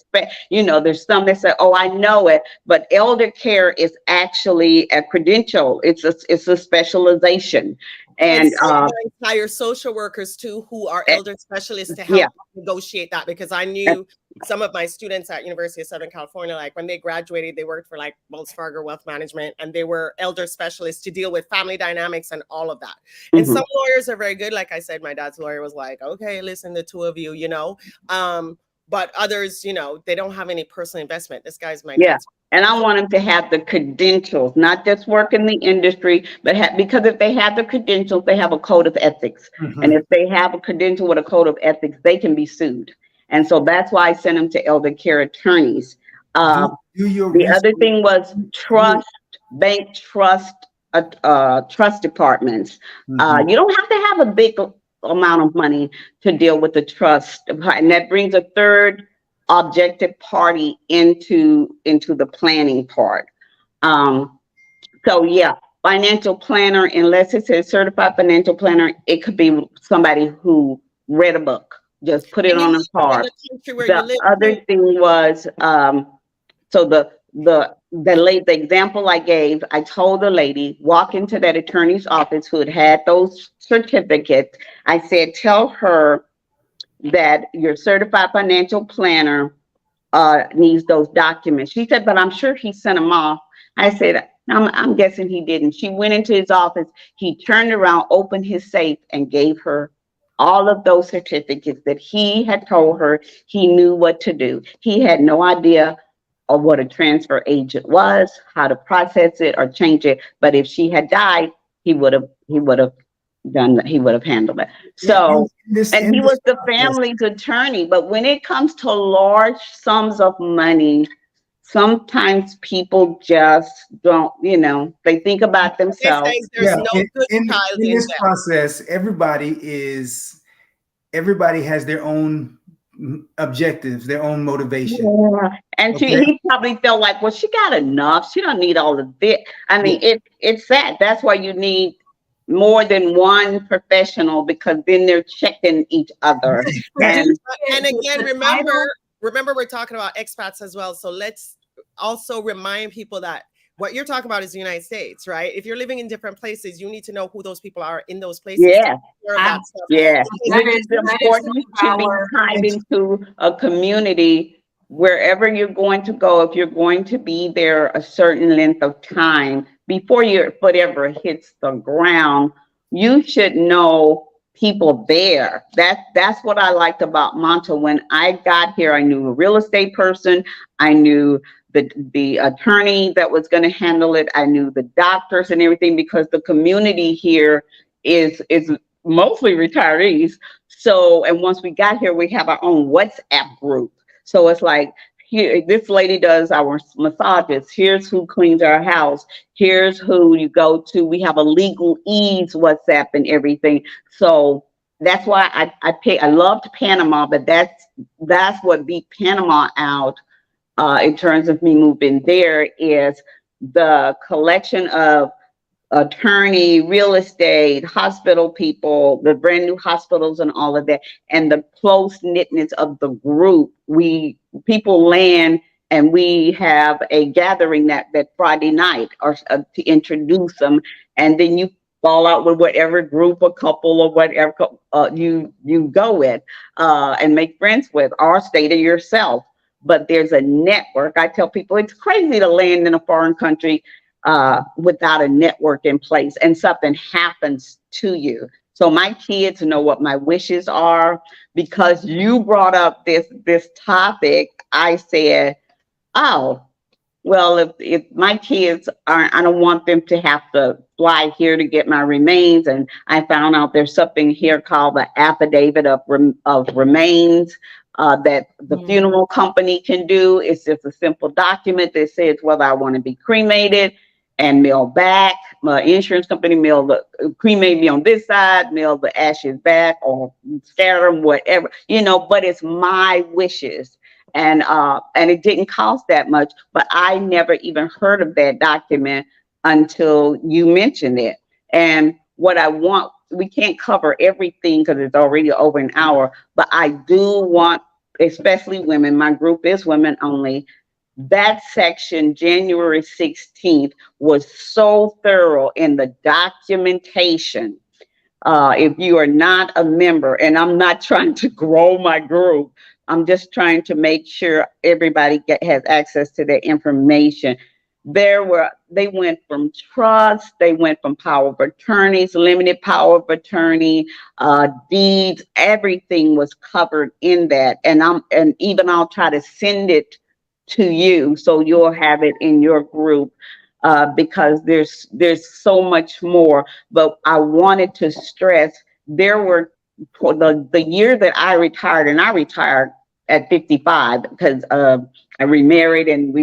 there's some that say, oh, I know it, but elder care is actually a credential. It's a specialization. And hire social workers too, who are elder specialists, to help negotiate that, because I knew some of my students at University of Southern California, like when they graduated, they worked for like Wells Fargo Wealth Management, and they were elder specialists to deal with family dynamics and all of that. And some lawyers are very good. Like I said, my dad's lawyer was like, okay, listen, the two of you, but others, they don't have any personal investment. This guy's my dad's. And I want them to have the credentials, not just work in the industry, but because if they have the credentials, they have a code of ethics. And if they have a credential with a code of ethics, they can be sued. And so that's why I sent them to elder care attorneys. The other thing was bank trust departments. You don't have to have a big amount of money to deal with the trust. And that brings a third objective party into the planning part. Financial planner, unless it says certified financial planner, it could be somebody who read a book. Just put it on a card. The other thing was, the example I gave, I told the lady, walk into that attorney's office who had those certificates. I said, tell her that your certified financial planner needs those documents. She said, but I'm sure he sent them off. I said, I'm guessing he didn't. She went into his office. He turned around, opened his safe, and gave her all of those certificates that he had told her he knew what to do. He had no idea of what a transfer agent was, how to process it or change it. But if she had died, he would have handled it. So, and he was the family's attorney. But when it comes to large sums of money, sometimes people just don't, they think about themselves. In this process, everybody has their own objectives, their own motivation. And he probably felt like, well, she got enough. She don't need all of this. I mean, it's sad. That's why you need more than one professional, because then they're checking each other. And again, remember we're talking about expats as well. So let's also remind people that what you're talking about is the United States, right? If you're living in different places, you need to know who those people are in those places. Which is important to be tied into a community wherever you're going to go. If you're going to be there a certain length of time before your foot ever hits the ground, you should know people there. That's what I liked about Monta. When I got here, I knew a real estate person, I knew the attorney that was going to handle it. I knew the doctors and everything, because the community here is mostly retirees. So, and once we got here, we have our own WhatsApp group. So it's like, here, this lady does our massages. Here's who cleans our house. Here's who you go to. We have a legal ease WhatsApp and everything. So that's why I loved Panama, but that's what beat Panama out in terms of me moving there, is the collection of attorney, real estate, hospital people, the brand new hospitals and all of that, and the close knitness of the group. People land and we have a gathering that Friday night or to introduce them, and then you fall out with whatever group or couple or whatever you go with and make friends with, or stay to yourself. But there's a network. I tell people it's crazy to land in a foreign country without a network in place, and something happens to you. So my kids know what my wishes are. Because you brought up this topic, I said, oh, well, if my kids aren't, I don't want them to have to fly here to get my remains. And I found out there's something here called the affidavit of remains that the funeral company can do. It's just a simple document that says whether I want to be cremated and mail back. My insurance company cremate me on this side, mail the ashes back, or scatter them, whatever, but it's my wishes. And it didn't cost that much, but I never even heard of that document until you mentioned it. And what I want, we can't cover everything because it's already over an hour, but I do want, especially women, my group is women only, that section, January 16th, was so thorough in the documentation. If you are not a member, and I'm not trying to grow my group, I'm just trying to make sure everybody has access to that information. They went from trust, they went from power of attorneys, limited power of attorney, deeds, everything was covered in that. And I'll try to send it to you so you'll have it in your group, because there's so much more. But I wanted to stress, there were the year that I retired, and I retired at 55 because I remarried, and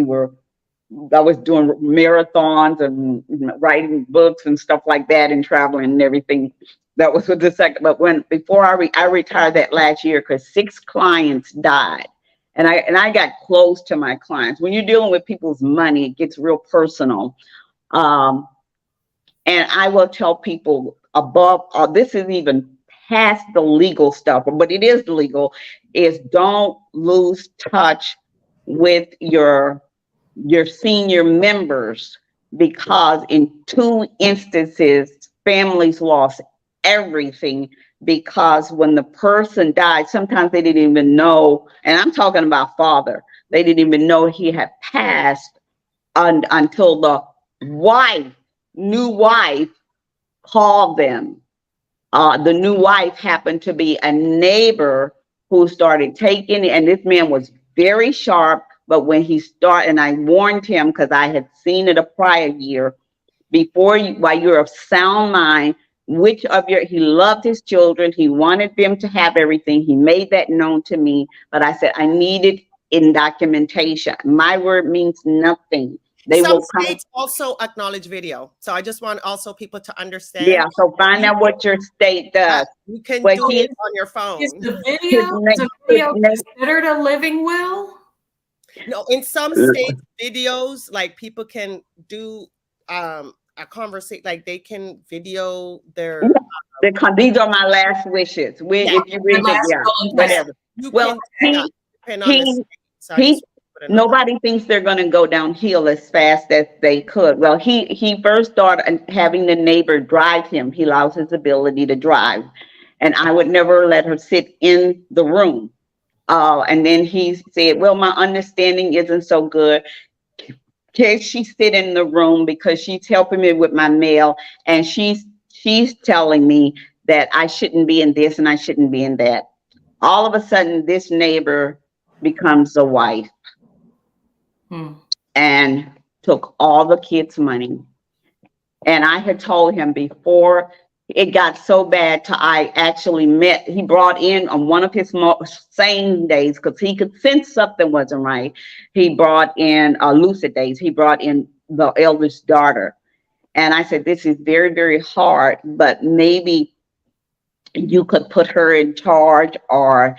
I was doing marathons and writing books and stuff like that, and traveling and everything. That was the second. But before I retired that last year, because 6 clients died. And I got close to my clients. When you're dealing with people's money, it gets real personal. And I will tell people this is even past the legal stuff, but it is legal, is don't lose touch with your senior members, because in 2 instances, families lost everything. Because when the person died, sometimes they didn't even know, and I'm talking about father, they didn't even know he had passed until the new wife called them. The new wife happened to be a neighbor who started taking it, and this man was very sharp, but when he started, and I warned him because I had seen it a prior year, while you're of sound mind, he loved his children. He wanted them to have everything. He made that known to me, but I said, I need it in documentation. My word means nothing. Some states also acknowledge video. So I just want also people to understand. Yeah, so find out what your state does. You can do it on your phone. Is the video considered a living will? No, in some states, videos, like people can do a conversation, like they can video their these are my last wishes. If you read it, whatever. Nobody thinks they're going to go downhill as fast as they could. Well, he first started having the neighbor drive him. He lost his ability to drive, and I would never let her sit in the room. And then he said, well, my understanding isn't so good. Can she sit in the room, because she's helping me with my mail, and she's telling me that I shouldn't be in this and I shouldn't be in that. All of a sudden, this neighbor becomes a wife. and took all the kids' money. And I had told him before it got so bad I actually he brought in on one of his sane days, because he could sense something wasn't right. He brought in lucid days. He brought in the eldest daughter. And I said, this is very, very hard, but maybe you could put her in charge or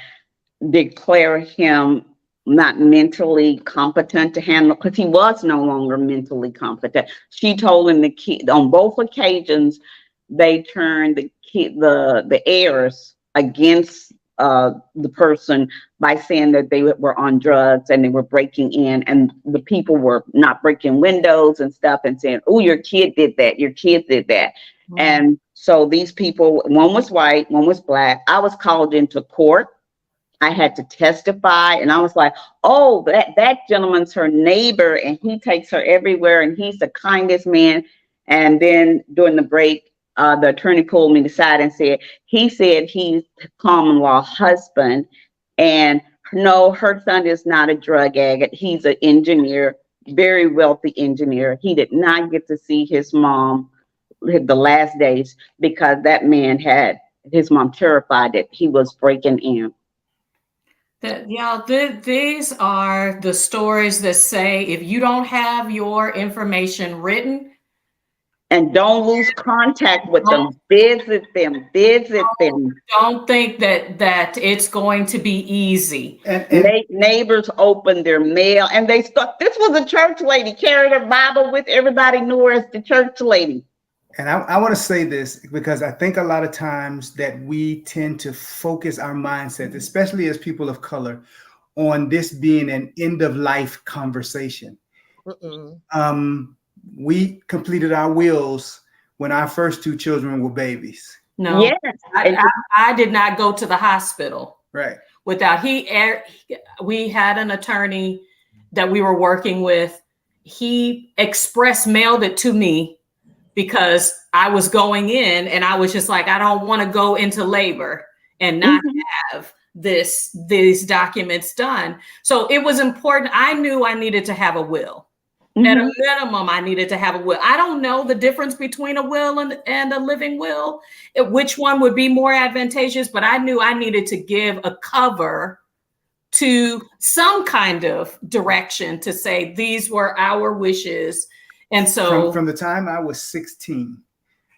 declare him not mentally competent to handle, because he was no longer mentally competent. She told him the kid on both occasions they turned the heirs against the person by saying that they were on drugs and they were breaking in, and the people were not breaking windows and stuff and saying, oh, your kid did that, your kid did that. Mm-hmm. And so these people, one was white, one was black. I was called into court. I had to testify, and I was like, oh, that gentleman's her neighbor, and he takes her everywhere, and he's the kindest man. And then during the break, the attorney pulled me aside and said he's common law husband, and no, her son is not a drug addict. He's an engineer, very wealthy engineer. He did not get to see his mom the last days because that man had his mom terrified that he was breaking in. These are the stories that say if you don't have your information written, and don't lose contact with them, visit them. Don't think that it's going to be easy. And neighbors opened their mail, and this was a church lady, carried her Bible with, everybody knew her as the church lady. And I want to say this because I think a lot of times that we tend to focus our mindsets, especially as people of color, on this being an end of life conversation. We completed our wills when our first two children were babies. No, yes. I did not go to the hospital. Right. Without we had an attorney that we were working with. He express mailed it to me because I was going in and I was just like, I don't want to go into labor and not have these documents done. So it was important. I knew I needed to have a will. At a minimum, I needed to have a will. I don't know the difference between a will and a living will, which one would be more advantageous, but I knew I needed to give a cover to some kind of direction to say these were our wishes. And so from the time I was 16.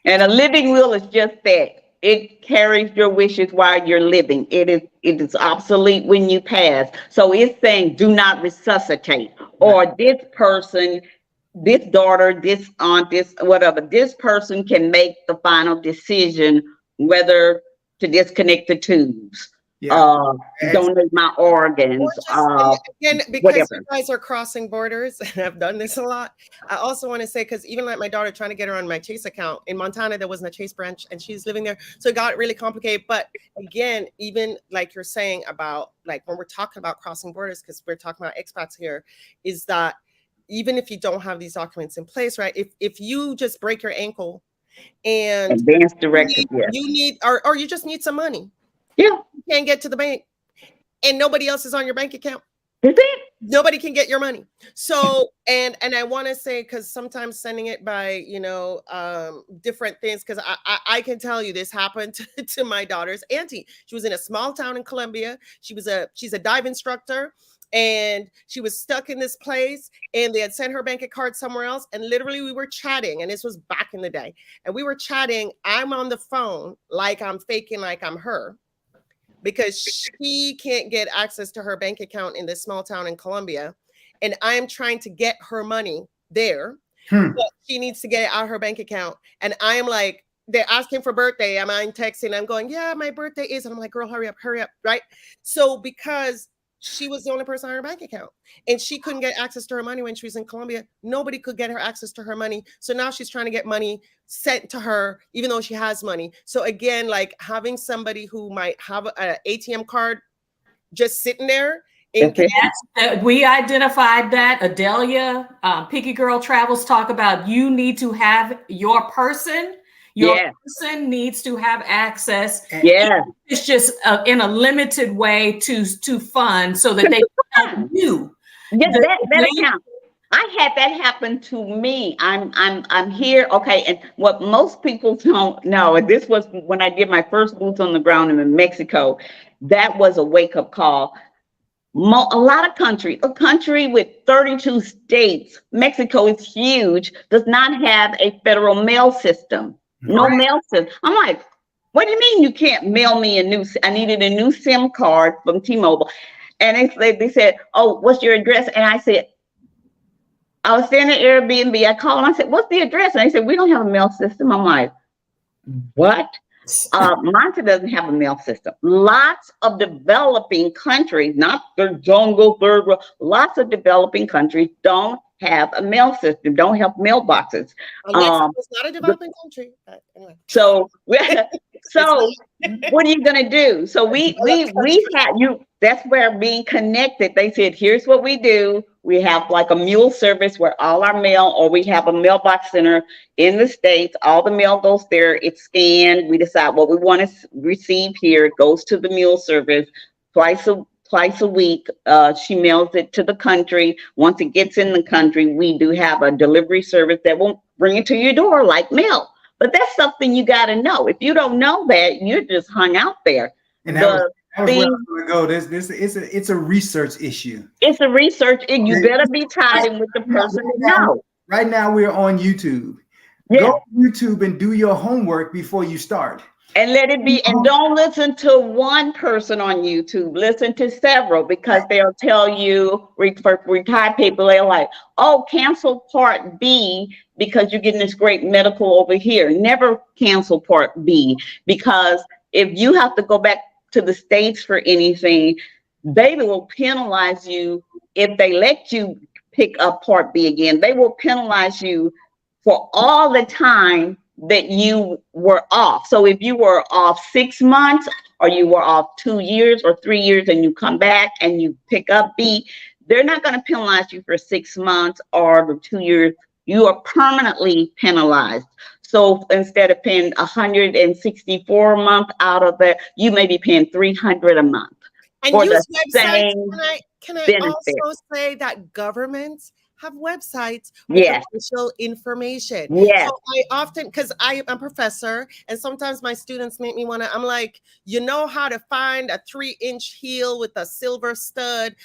And a living will is just that. It carries your wishes while you're living. It is obsolete when you pass. So it's saying do not resuscitate, or this person, this daughter, this aunt, this whatever, this person can make the final decision whether to disconnect the tubes. Donate my organs, again, because whatever. You guys are crossing borders, and I've done this a lot. I also want to say, because even like my daughter trying to get her on my Chase account in Montana, there wasn't a Chase branch, and she's living there, so it got really complicated. But again, even like you're saying about like when we're talking about crossing borders, because we're talking about expats here, is that even if you don't have these documents in place, right? If you just break your ankle and advanced directive, you need or you just need some money. Yeah. You can't get to the bank and nobody else is on your bank account. Nobody can get your money. So, and I want to say, because sometimes sending it by, different things, because I can tell you this happened to my daughter's auntie. She was in a small town in Colombia. She's a dive instructor, and she was stuck in this place, and they had sent her bank card somewhere else. And literally we were chatting, and this was back in the day. And we were chatting. I'm on the phone like I'm faking like I'm her, because she can't get access to her bank account in this small town in Colombia. And I'm trying to get her money there. But she needs to get it out of her bank account. And I'm like, they're asking for birthday. I'm texting. I'm going, yeah, my birthday is. And I'm like, girl, hurry up. Right. So because she was the only person on her bank account and she couldn't get access to her money when she was in Colombia, nobody could get her access to her money. So now she's trying to get money sent to her, even though she has money. So again, like having somebody who might have an ATM card just sitting there. We identified that. Adelia, Picky Girl Travels talk about you need to have your person. Your person needs to have access. Yeah. It's just in a limited way to fund so that they can help you. Yes, that account. I had that happen to me. I'm here. Okay. And what most people don't know, and this was when I did my first boots on the ground in Mexico, that was a wake-up call. A lot of a country with 32 states, Mexico is huge, does not have a federal mail system. No Right. mail system. I'm like, what do you mean you can't mail me I needed a new SIM card from T-Mobile. And they said, oh, what's your address? And I said, I was staying at Airbnb. I called and I said, what's the address? And they said, we don't have a mail system. I'm like, what? Monta doesn't have a mail system. Lots of developing countries, not the jungle, third world, lots of developing countries don't have a mail system, don't have mailboxes. Mexico's not a developing country. But anyway. So what are you gonna do? So we had you. That's where being connected. They said, here's what we do. We have like a mule service where all our mail, or we have a mailbox center in the States. All the mail goes there. It's scanned. We decide what we want to receive here. It goes to the mule service twice a week. She mails it to the country. Once it gets in the country, we do have a delivery service that will bring it to your door like mail. But that's something you got to know. If you don't know that, you're just hung out there. And that was where I was going to go. It's a research issue. It's a research, and you better be tied in with the person to know. Right now, we're on YouTube. Yeah. Go to YouTube and do your homework before you start. And let it be, and don't listen to one person on YouTube. Listen to several, because they'll tell you, for retired people, they're like, oh, cancel Part B because you're getting this great medical over here. Never cancel Part B, because if you have to go back to the States for anything, they will penalize you if they let you pick up Part B again. They will penalize you for all the time that you were off. So if you were off 6 months, or you were off 2 years or 3 years, and you come back and you pick up B, they're not going to penalize you for 6 months or the 2 years. You are permanently penalized. So instead of paying $164 a month out of it, you may be paying $300 a month. And for use the websites. same Can I benefit. also say that governments have websites with Yes. official information. Yes. So I often, because I'm a professor, and sometimes my students make me want to, I'm like, you know how to find a 3-inch heel with a silver stud.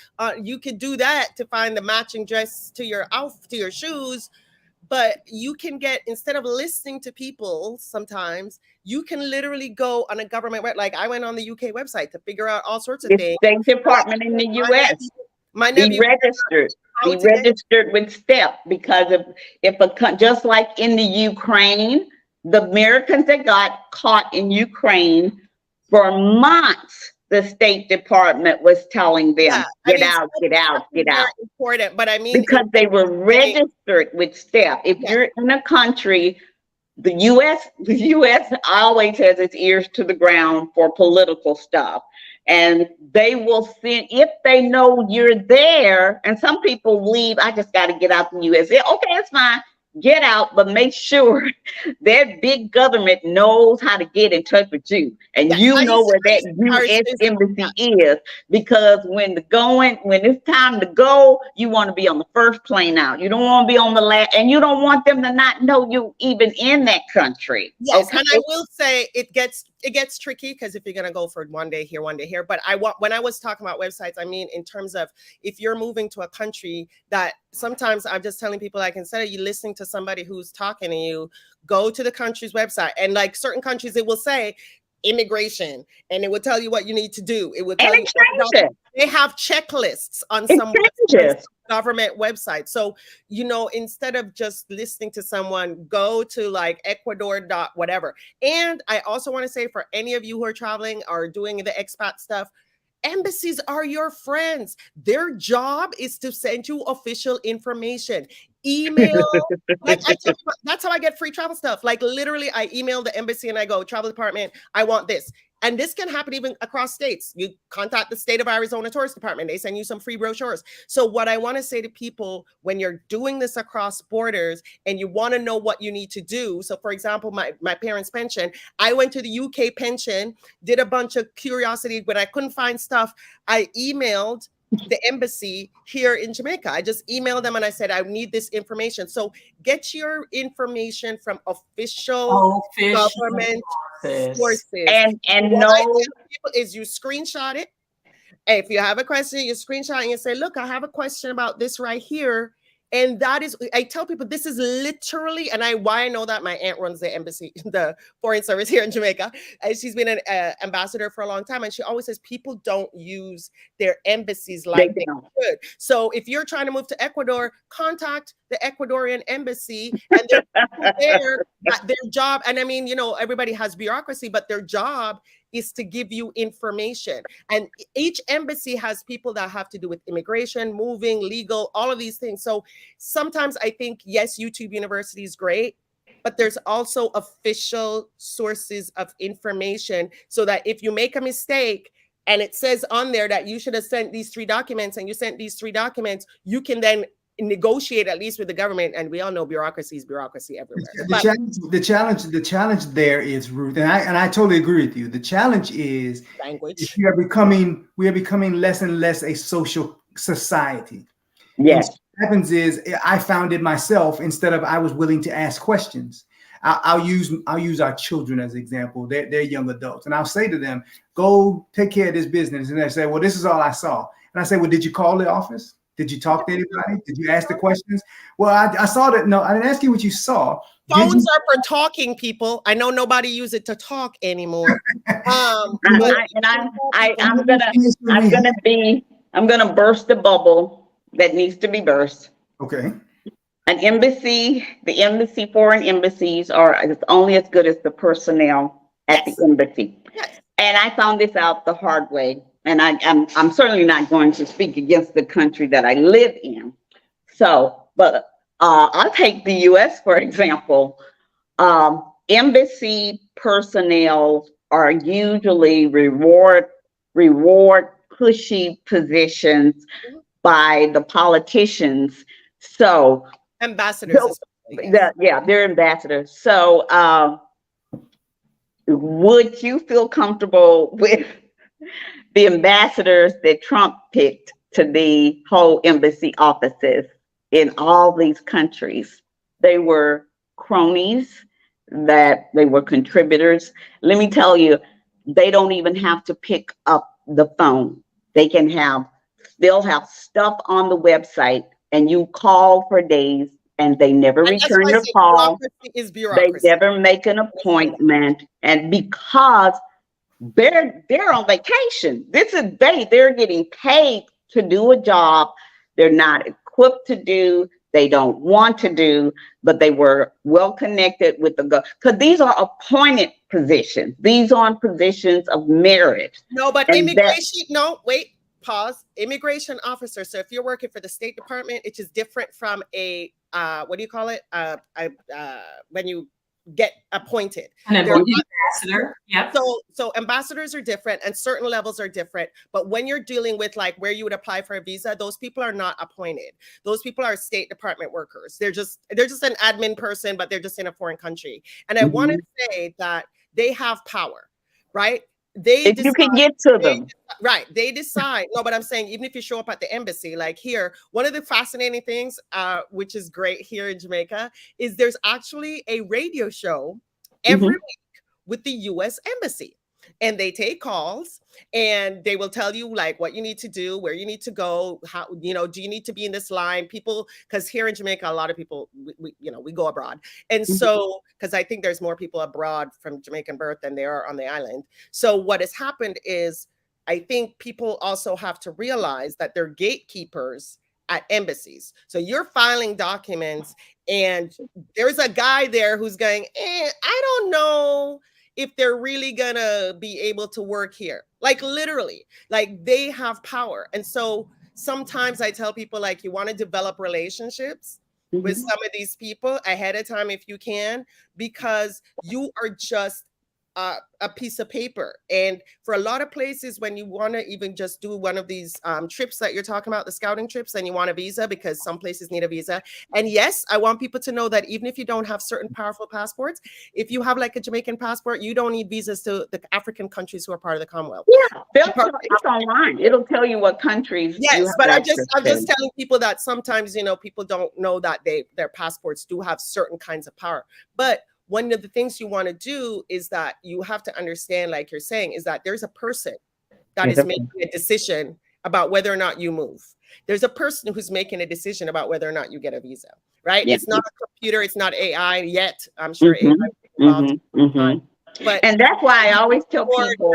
You could do that to find the matching dress to your shoes. But you can get, instead of listening to people, sometimes you can literally go on a government website. Like I went on the UK website to figure out all sorts of The things. State Department in the U.S. My Be nephew registered. Be registered with STEP, because if just like in the Ukraine, the Americans that got caught in Ukraine, for months, the State Department was telling them, get out. Important, but I mean, because they were registered with STEP. If you're in a country, the U.S. always has its ears to the ground for political stuff. And they will send, if they know you're there, and some people leave, I just got to get out the U.S. Okay, it's fine. Get out, but make sure that big government knows how to get in touch with you, and you know where that U.S. embassy is, because when it's time to go, you want to be on the first plane out. You don't want to be on the last, and you don't want them to not know you even in that country. Yes, okay? and I will say it gets tricky, because if you're gonna go for one day here, but when I was talking about websites, I mean in terms of if you're moving to a country that sometimes I'm just telling people, like, instead of you listening to somebody who's talking to you, go to the country's website. And like certain countries, it will say immigration, and it will tell you what you need to do. It will tell you they have checklists on some government websites. So, instead of just listening to someone, go to like Ecuador whatever. And I also want to say, for any of you who are traveling or doing the expat stuff, embassies are your friends. Their job is to send you official information. Email. That's how I get free travel stuff. Like literally, I email the embassy and I go, travel department, I want this. And this can happen even across states. You contact the state of Arizona Tourist Department. They send you some free brochures. So what I want to say to people, when you're doing this across borders and you want to know what you need to do. So for example, my parents' pension, I went to the UK pension, did a bunch of curiosity. When I couldn't find stuff, I emailed the embassy here in Jamaica. I just emailed them and I said, I need this information. So get your information from official government sources. And What I no, tell people is you screenshot it. If you have a question, you screenshot and you say, look, I have a question about this right here. And that is, I tell people, this is literally, and why I know that my aunt runs the embassy, the foreign service here in Jamaica. And she's been an ambassador for a long time. And she always says people don't use their embassies like they should. So if you're trying to move to Ecuador, contact the Ecuadorian embassy, and they're there at their job. And I mean, you know, everybody has bureaucracy, but their job is to give you information. And each embassy has people that have to do with immigration, moving, legal, all of these things. So sometimes I think, yes, YouTube University is great, but there's also official sources of information so that if you make a mistake and it says on there that you should have sent these 3 documents and you sent these 3 documents, you can then negotiate at least with the government. And we all know bureaucracy is bureaucracy everywhere. The challenge there is, Ruth, and I totally agree with you. The challenge is language. we are becoming less and less a social society. Yes. And what happens is I found it myself. Instead of I was willing to ask questions. I'll use our children as an example. They're young adults, and I'll say to them, "Go take care of this business." And they say, "Well, this is all I saw." And I say, "Well, did you call the office? Did you talk to anybody? Did you ask the questions?" "Well, I saw that." "No, I didn't ask you what you saw." Phones are for talking, people. I know nobody uses it to talk anymore. I'm gonna burst the bubble that needs to be burst. Okay. An embassy, foreign embassies are only as good as the personnel at the embassy. Yes. And I found this out the hard way. And I'm certainly not going to speak against the country that I live in. So, but I'll take the U.S. for example. Embassy personnel are usually reward pushy positions by the politicians. So ambassadors. They're ambassadors. So would you feel comfortable with the ambassadors that Trump picked to the whole embassy offices in all these countries? They were cronies, that they were contributors. Let me tell you, they don't even have to pick up the phone. They'll have stuff on the website and you call for days and they never return your call. They never make an appointment. And because they're on vacation. They're getting paid to do a job they're not equipped to do, they don't want to do, but they were well connected with because these are appointed positions. These aren't positions of merit. No, but pause. Immigration officer. So if you're working for the State Department, it is different from a what do you call it? When you get appointed. An ambassador. Yep. So ambassadors are different and certain levels are different. But when you're dealing with like where you would apply for a visa, those people are not appointed. Those people are State Department workers. They're just an admin person, but they're just in a foreign country. And I want to say that they have power, right? If you can get to them. Right. They decide. No, but I'm saying, even if you show up at the embassy, like here, one of the fascinating things, which is great here in Jamaica, is there's actually a radio show every week with the U.S. Embassy. And they take calls and they will tell you like what you need to do, where you need to go, how, do you need to be in this line? People, because here in Jamaica, a lot of people, we go abroad. And so, because I think there's more people abroad from Jamaican birth than there are on the island. So what has happened is, I think people also have to realize that they're gatekeepers at embassies. So you're filing documents and there's a guy there who's going, I don't know if they're really gonna be able to work here. Like literally, like they have power. And so sometimes I tell people like, you want to develop relationships with some of these people ahead of time if you can, because you are just a piece of paper. And for a lot of places, when you want to even just do one of these trips that you're talking about, the scouting trips, and you want a visa, because some places need a visa. And yes, I want people to know that even if you don't have certain powerful passports, if you have like a Jamaican passport, you don't need visas to the African countries who are part of the Commonwealth. Yeah, it's online. It'll tell you what countries. Yes, but I'm just telling people that sometimes, people don't know that their passports do have certain kinds of power. But one of the things you want to do is that you have to understand, like you're saying, is that there's a person that is making a decision about whether or not you move. There's a person who's making a decision about whether or not you get a visa, right? Yeah. It's not a computer. It's not AI yet. I'm sure AI will be But and that's why I always tell people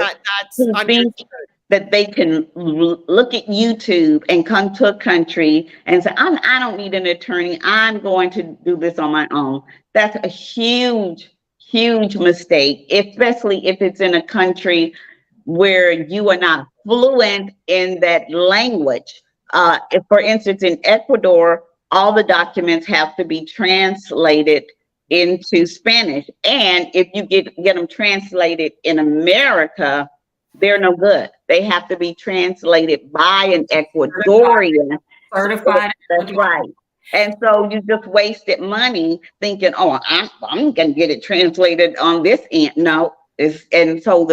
that they can look at YouTube and come to a country and say, I don't need an attorney. I'm going to do this on my own. That's a huge, huge mistake, especially if it's in a country where you are not fluent in that language. If, for instance, in Ecuador, all the documents have to be translated into Spanish. And if you get them translated in America, they're no good. They have to be translated by an Ecuadorian. Certified. That's right. And so you just wasted money thinking, oh, I'm going to get it translated on this end. No. And so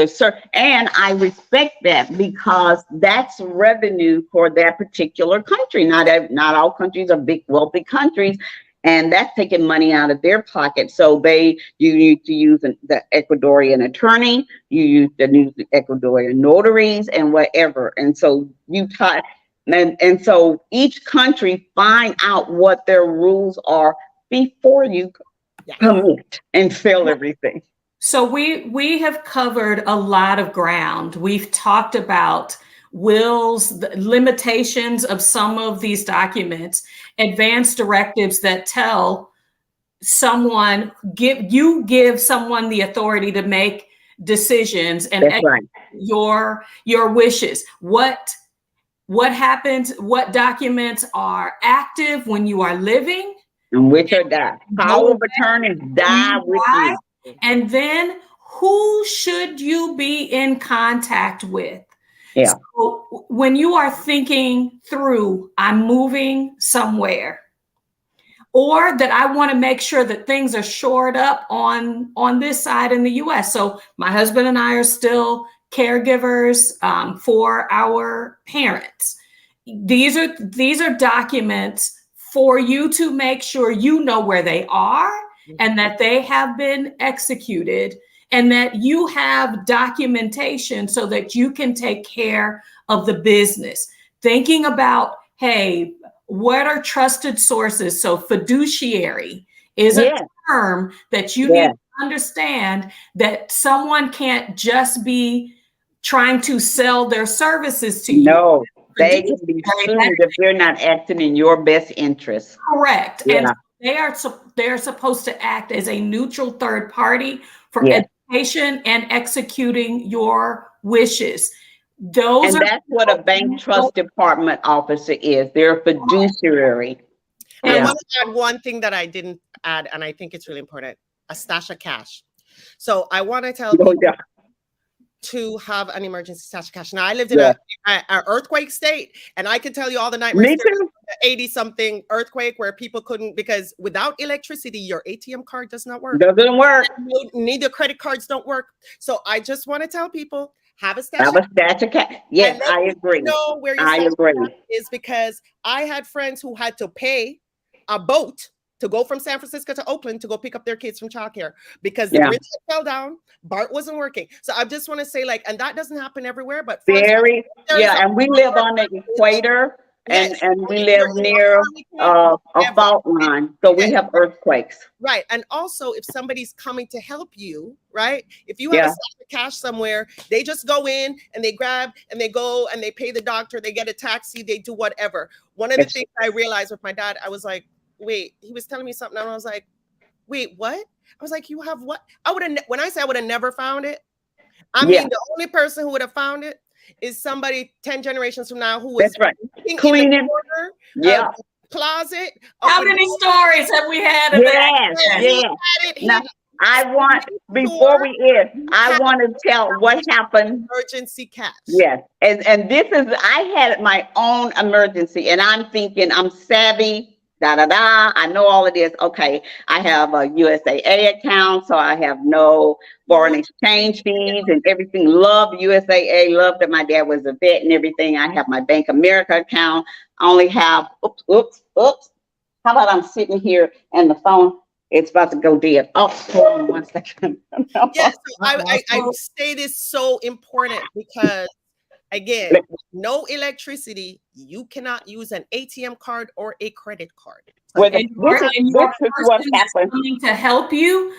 and I respect that, because that's revenue for that particular country. Not all countries are big, wealthy countries, and that's taking money out of their pocket. So you need to use the Ecuadorian attorney, you use the Ecuadorian notaries and whatever. And so and so each country find out what their rules are before you commit and sell everything. So we have covered a lot of ground. We've talked about wills, the limitations of some of these documents, advanced directives that tell someone, give someone the authority to make decisions and your wishes. What happens, what documents are active when you are living? And which are die. Power of attorney die with you. And then who should you be in contact with? Yeah. So when you are thinking through, I'm moving somewhere, or that I want to make sure that things are shored up on this side in the US. So my husband and I are still caregivers for our parents. These are documents for you to make sure you know where they are and that they have been executed, and that you have documentation so that you can take care of the business. Thinking about, hey, what are trusted sources? So fiduciary is a term that you need to understand, that someone can't just be trying to sell their services to you. No, they can be sued if they're not acting in your best interest. Correct. Yeah. And they're supposed to act as a neutral third party for education and executing your wishes. That's what a bank trust department officer is. They're a fiduciary. And I want to add one thing that I didn't add, and I think it's really important: a stash of cash. So I want to tell people to have an emergency stash of cash. Now, I lived in an earthquake state, and I can tell you all the nightmares. 80-something earthquake where people couldn't, because without electricity, your ATM card does not work. Doesn't work. Neither credit cards don't work. So I just want to tell people, have a stash of cash. Yes, I agree. Know where your stash is, because I had friends who had to pay a boat to go from San Francisco to Oakland to go pick up their kids from childcare because the bridge fell down. BART wasn't working. So I just want to say, and that doesn't happen everywhere, but and we live on the equator. And we live near a fault line, so we have earthquakes. Right, and also if somebody's coming to help you, right? If you have a stash of cash somewhere, they just go in and they grab and they go and they pay the doctor, they get a taxi, they do whatever. One of the things I realized with my dad, I was like, wait, he was telling me something, and I was like, wait, what? I was like, you have what? When I say I would have never found it, I mean the only person who would have found it is somebody 10 generations from now who was cleaning closet. How many stories have we had of that? Before we end, I want to tell what happened. Emergency cash. Yes, and this is, I had my own emergency, and I'm thinking I'm savvy, I know all of this. Okay, I have a USAA account, so I have no foreign exchange fees and everything. Love USAA, love that my dad was a vet and everything. I have my Bank America account. I only have, oops. How about I'm sitting here and the phone, it's about to go dead. Oh, hold on 1 second. Yes, so I say this so important because, again, no electricity, you cannot use an ATM card or a credit card. Well, this is what happened. To help you,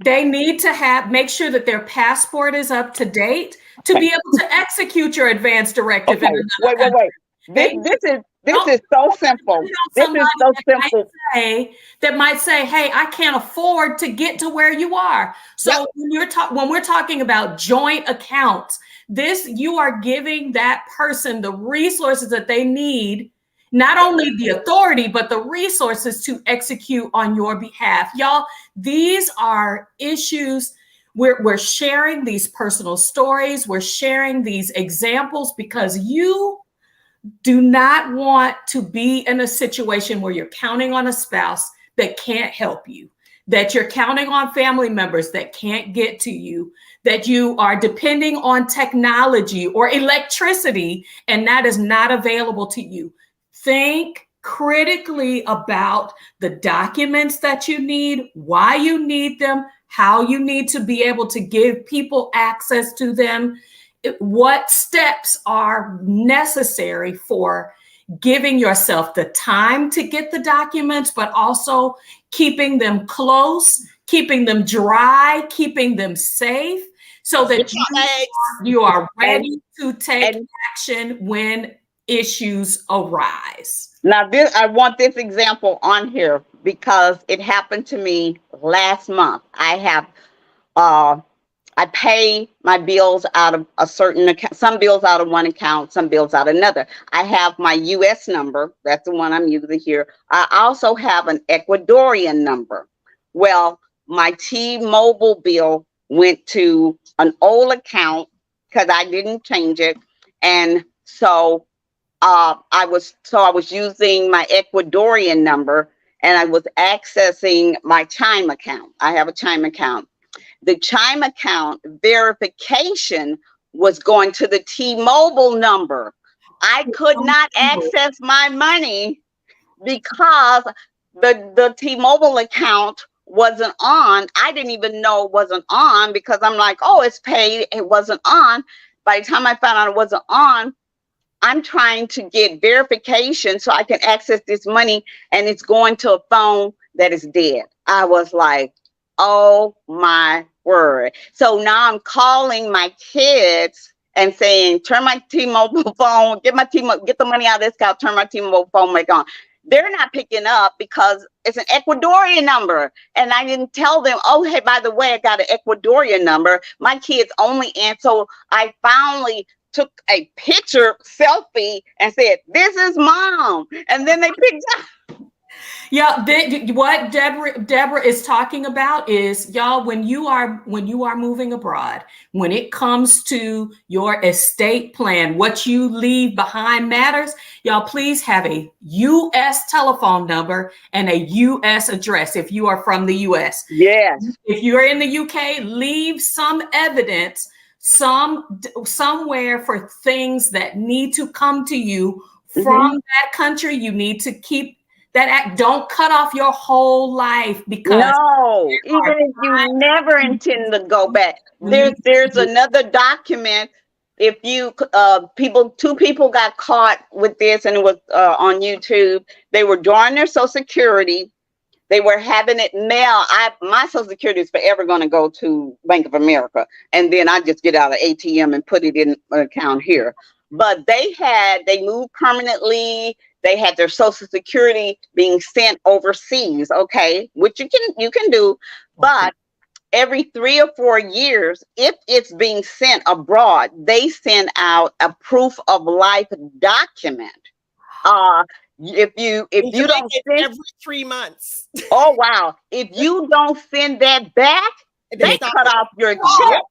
they need to make sure that their passport is up to date to be able to execute your advance directive. Okay, wait. This is so simple. This is so simple. That might say, hey, I can't afford to get to where you are. So when we're talking about joint accounts, you are giving that person the resources that they need, not only the authority, but the resources to execute on your behalf. Y'all, these are issues. We're sharing these personal stories. We're sharing these examples because you do not want to be in a situation where you're counting on a spouse that can't help you, that you're counting on family members that can't get to you, that you are depending on technology or electricity and that is not available to you. Think critically about the documents that you need, why you need them, how you need to be able to give people access to them, what steps are necessary for giving yourself the time to get the documents, but also keeping them close, keeping them dry, keeping them safe, so that you are ready to take action when issues arise. Now, I want this example on here because it happened to me last month. I pay my bills out of a certain account, some bills out of one account, some bills out of another. I have my US number. That's the one I'm using here. I also have an Ecuadorian number. Well, my T-Mobile bill went to an old account because I didn't change it. And so I was using my Ecuadorian number and I was accessing my Chime account. I have a Chime account. The Chime account verification was going to the T-Mobile number. I could not access my money because the T-Mobile account wasn't on. I didn't even know it wasn't on because I'm like, oh, it's paid. It wasn't on. By the time I found out it wasn't on, I'm trying to get verification so I can access this money and it's going to a phone that is dead. I was like, oh my word. So now I'm calling my kids and saying, turn my T-Mobile phone, get the money out of this account, turn my T-Mobile phone back on. They're not picking up because it's an Ecuadorian number. And I didn't tell them, oh, hey, by the way, I got an Ecuadorian number. My kids only answer. So I finally took a selfie and said, this is mom. And then they picked up. Yeah, what Deborah is talking about is, y'all, when you are moving abroad, when it comes to your estate plan, what you leave behind matters. Y'all, please have a U.S. telephone number and a U.S. address if you are from the U.S. Yes. If you're in the U.K., leave some evidence somewhere for things that need to come to you from that country. You need to keep that act. Don't cut off your whole life because even if you never intend to go back, there's another document. If you two people got caught with this, and it was on YouTube. They were drawing their Social Security. They were having it mail. My Social Security is forever going to go to Bank of America, and then I just get out of ATM and put it in an account here. But they moved permanently. They had their Social Security being sent overseas, okay, which you can do, but every 3 or 4 years, if it's being sent abroad, they send out a proof of life document. if you don't send, every 3 months. oh wow, if you don't send that back, they cut off your check.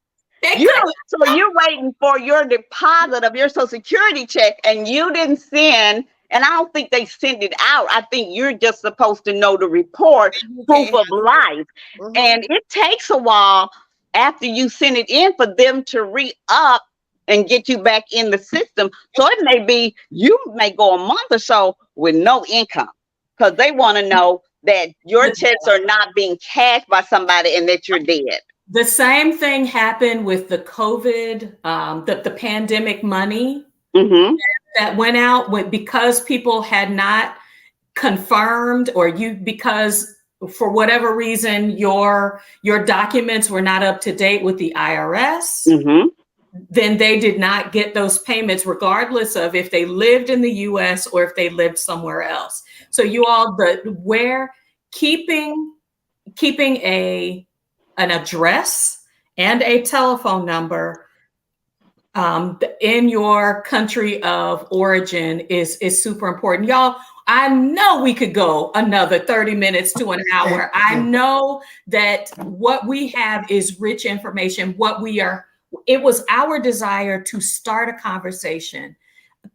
So you're waiting for your deposit of your Social Security check, and you didn't send. And I don't think they send it out. I think you're just supposed to know the report, proof of life. And it takes a while after you send it in for them to re-up and get you back in the system. So it may be, you may go a month or so with no income, because they want to know that your checks are not being cashed by somebody and that you're dead. The same thing happened with the COVID, the pandemic money that went out because people had not confirmed, or because for whatever reason your documents were not up to date with the IRS. Then they did not get those payments, regardless of if they lived in the US or if they lived somewhere else. So you all, keeping an address and a telephone number in your country of origin is super important. Y'all, I know we could go another 30 minutes to an hour. I know that what we have is rich information. It was our desire to start a conversation.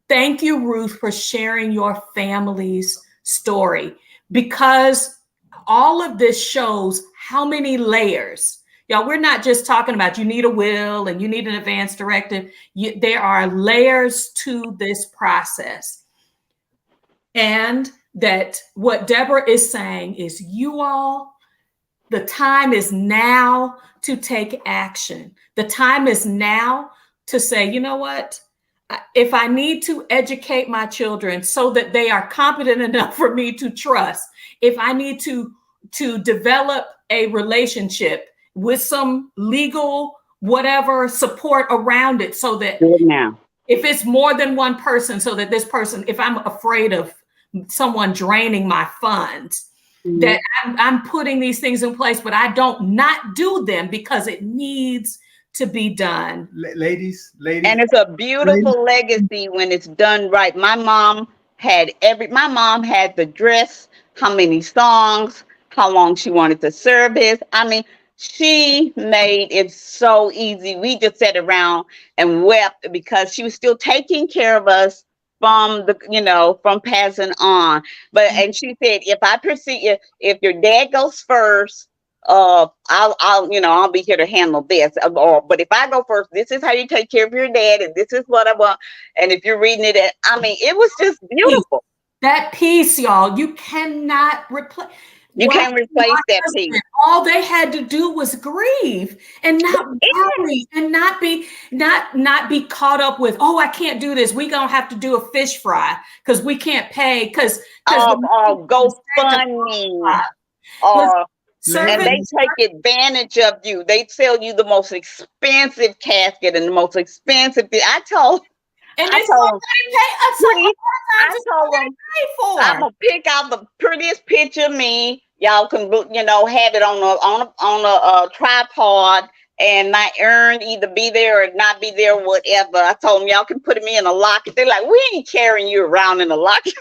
Thank you, Ruth, for sharing your family's story, because all of this shows how many layers. Y'all, we're not just talking about you need a will and you need an advance directive. There are layers to this process. And that what Deborah is saying is, you all, the time is now to take action. The time is now to say, you know what? If I need to educate my children so that they are competent enough for me to trust, if I need to develop a relationship with some legal whatever support around it, so that now, if it's more than one person, so that this person, if I'm afraid of someone draining my funds, that I'm putting these things in place, but I don't not do them because it needs to be done. Ladies. And it's a beautiful legacy when it's done right. My mom had the dress, how many songs, how long she wanted the service. I mean, she made it so easy. We just sat around and wept because she was still taking care of us from from passing on. But and she said, if your dad goes first, I'll be here to handle this. But if I go first, this is how you take care of your dad, and this is what I want. And if you're reading it, it was just beautiful. That piece, y'all, you cannot replace. You can't replace that piece. All they had to do was grieve and not worry and not be caught up with, oh, I can't do this. We're gonna have to do a fish fry because we can't pay because GoFundMe. And they take advantage of you. They sell you the most expensive casket and the most expensive thing. I told them, I'm gonna pick out the prettiest picture of me. Y'all can, have it on a tripod, and my urn either be there or not be there, whatever. I told them, y'all can put me in a locket. They're like, we ain't carrying you around in a locket.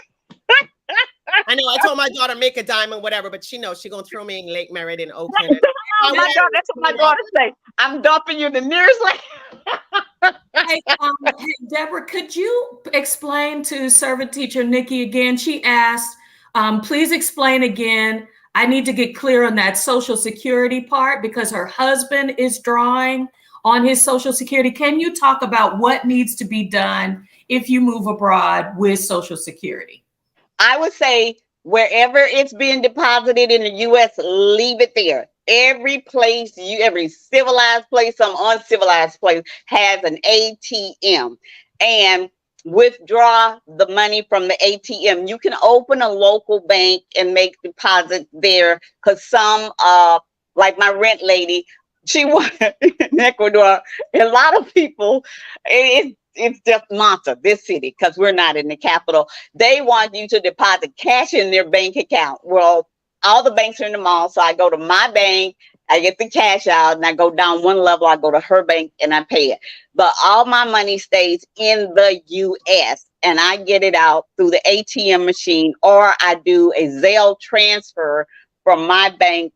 I know. I told my daughter make a diamond, whatever, but she knows she's gonna throw me in Lake Merritt in Oakland. That's what my daughter say. I'm dumping you the nearest lake. Hey, Deborah, could you explain to servant teacher Nikki again? She asked, please explain again. I need to get clear on that Social Security part because her husband is drawing on his Social Security. Can you talk about what needs to be done if you move abroad with Social Security? I would say wherever it's being deposited in the U.S., leave it there. Every place, every civilized place, some uncivilized place has an ATM, and withdraw the money from the ATM. You can open a local bank and make deposits there, because some, like my rent lady, she wanted in Ecuador. A lot of people, it's just Manta, this city, because we're not in the capital. They want you to deposit cash in their bank account. Well, all the banks are in the mall, so I go to my bank, I get the cash out, and I go down one level, I go to her bank, and I pay it. But all my money stays in the U.S. and I get it out through the ATM machine, or I do a Zelle transfer from my bank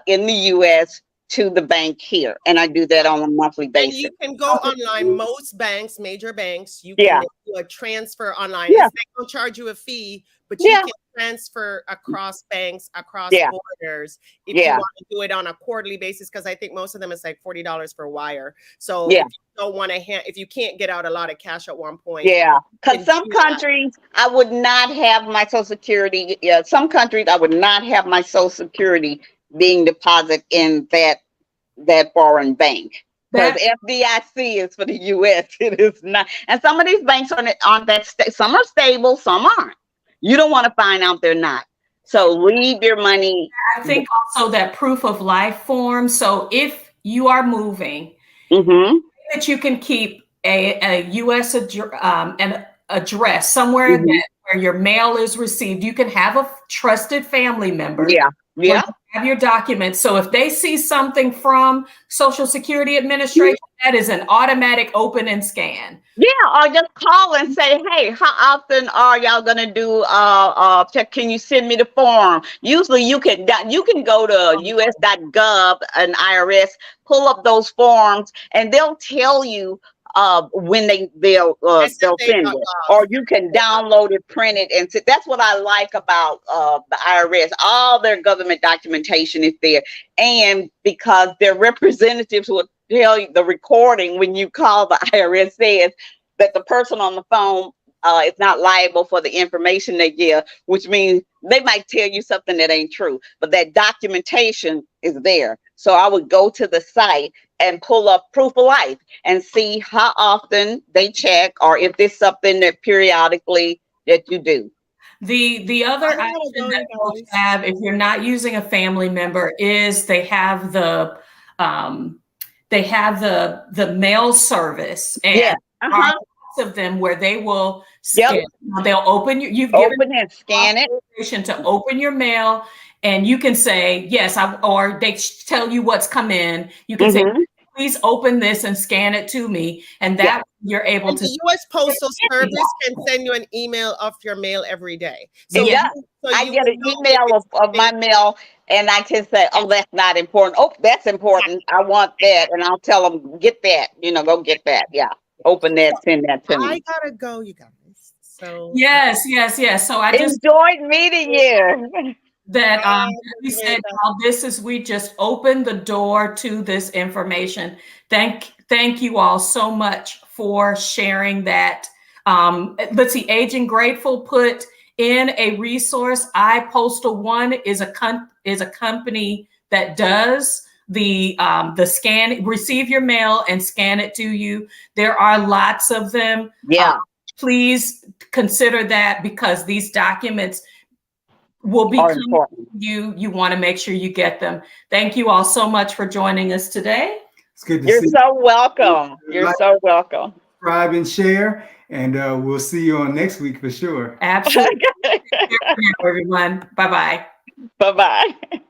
in the US to the bank here. And I do that on a monthly basis. And you can go online. Most banks, major banks, you Yeah. can do a transfer online. Yeah. They don't charge you a fee, but you Yeah. can transfer across banks, across Yeah. borders, if you Yeah. want to do it on a quarterly basis, because I think most of them is like $40 for wire. So Yeah. if you don't want to if you can't get out a lot of cash at one point. Yeah, you because can some do that. countries I would not have my Social Security. Yeah, some countries I would not have my Social Security being deposited in that foreign bank. Because FDIC is for the U.S. It is not. And some of these banks aren't that some are stable, some aren't. You don't want to find out they're not. So leave your money. I think also that proof of life form. So if you are moving, Mm-hmm. that you can keep a U.S. an address somewhere Mm-hmm. where your mail is received. You can have a trusted family member. Yeah. Yeah. Have your documents. So if they see something from Social Security Administration, that is an automatic open and scan. Yeah, or just call and say, hey, how often are y'all gonna do check? Can you send me the form? Usually you can go to us.gov and IRS, pull up those forms, and they'll tell you when they'll send it, or you can download it, print it, and that's what I like about the IRS. All their government documentation is there, and because their representatives will tell you the recording when you call the IRS says that the person on the phone is not liable for the information they give, which means they might tell you something that ain't true, but that documentation is there. So I would go to the site and pull up proof of life and see how often they check, or if there's something that periodically that you do. The other option that folks have, if you're not using a family member, is they have the mail service, and Yeah. Uh-huh. lots of them where they will scan. Yep. They'll open you've open given and scan it to open your mail, and you can say yes, or they tell you what's come in. You can say, please open this and scan it to me, and that you're able to. The U.S. Postal Service can send you an email of your mail every day. So I get an email of my mail, and I can say, oh, that's not important. Oh, that's important. I want that. And I'll tell them, get that, go get that. Yeah. Open that, send that to me. I gotta go, you guys. So yes. So I just enjoyed meeting you. That we said we just opened the door to this information. Thank you all so much for sharing that. Let's see, Aging Grateful put in a resource. iPostal One is a company that does the scan, receive your mail and scan it to you. There are lots of them. Yeah. Please consider that, because these documents will be coming to you. You want to make sure you get them. Thank you all so much for joining us today. It's good to You're see so welcome. You're so welcome. Subscribe and share, and we'll see you on next week for sure. Absolutely. Everyone. Bye-bye. Bye-bye.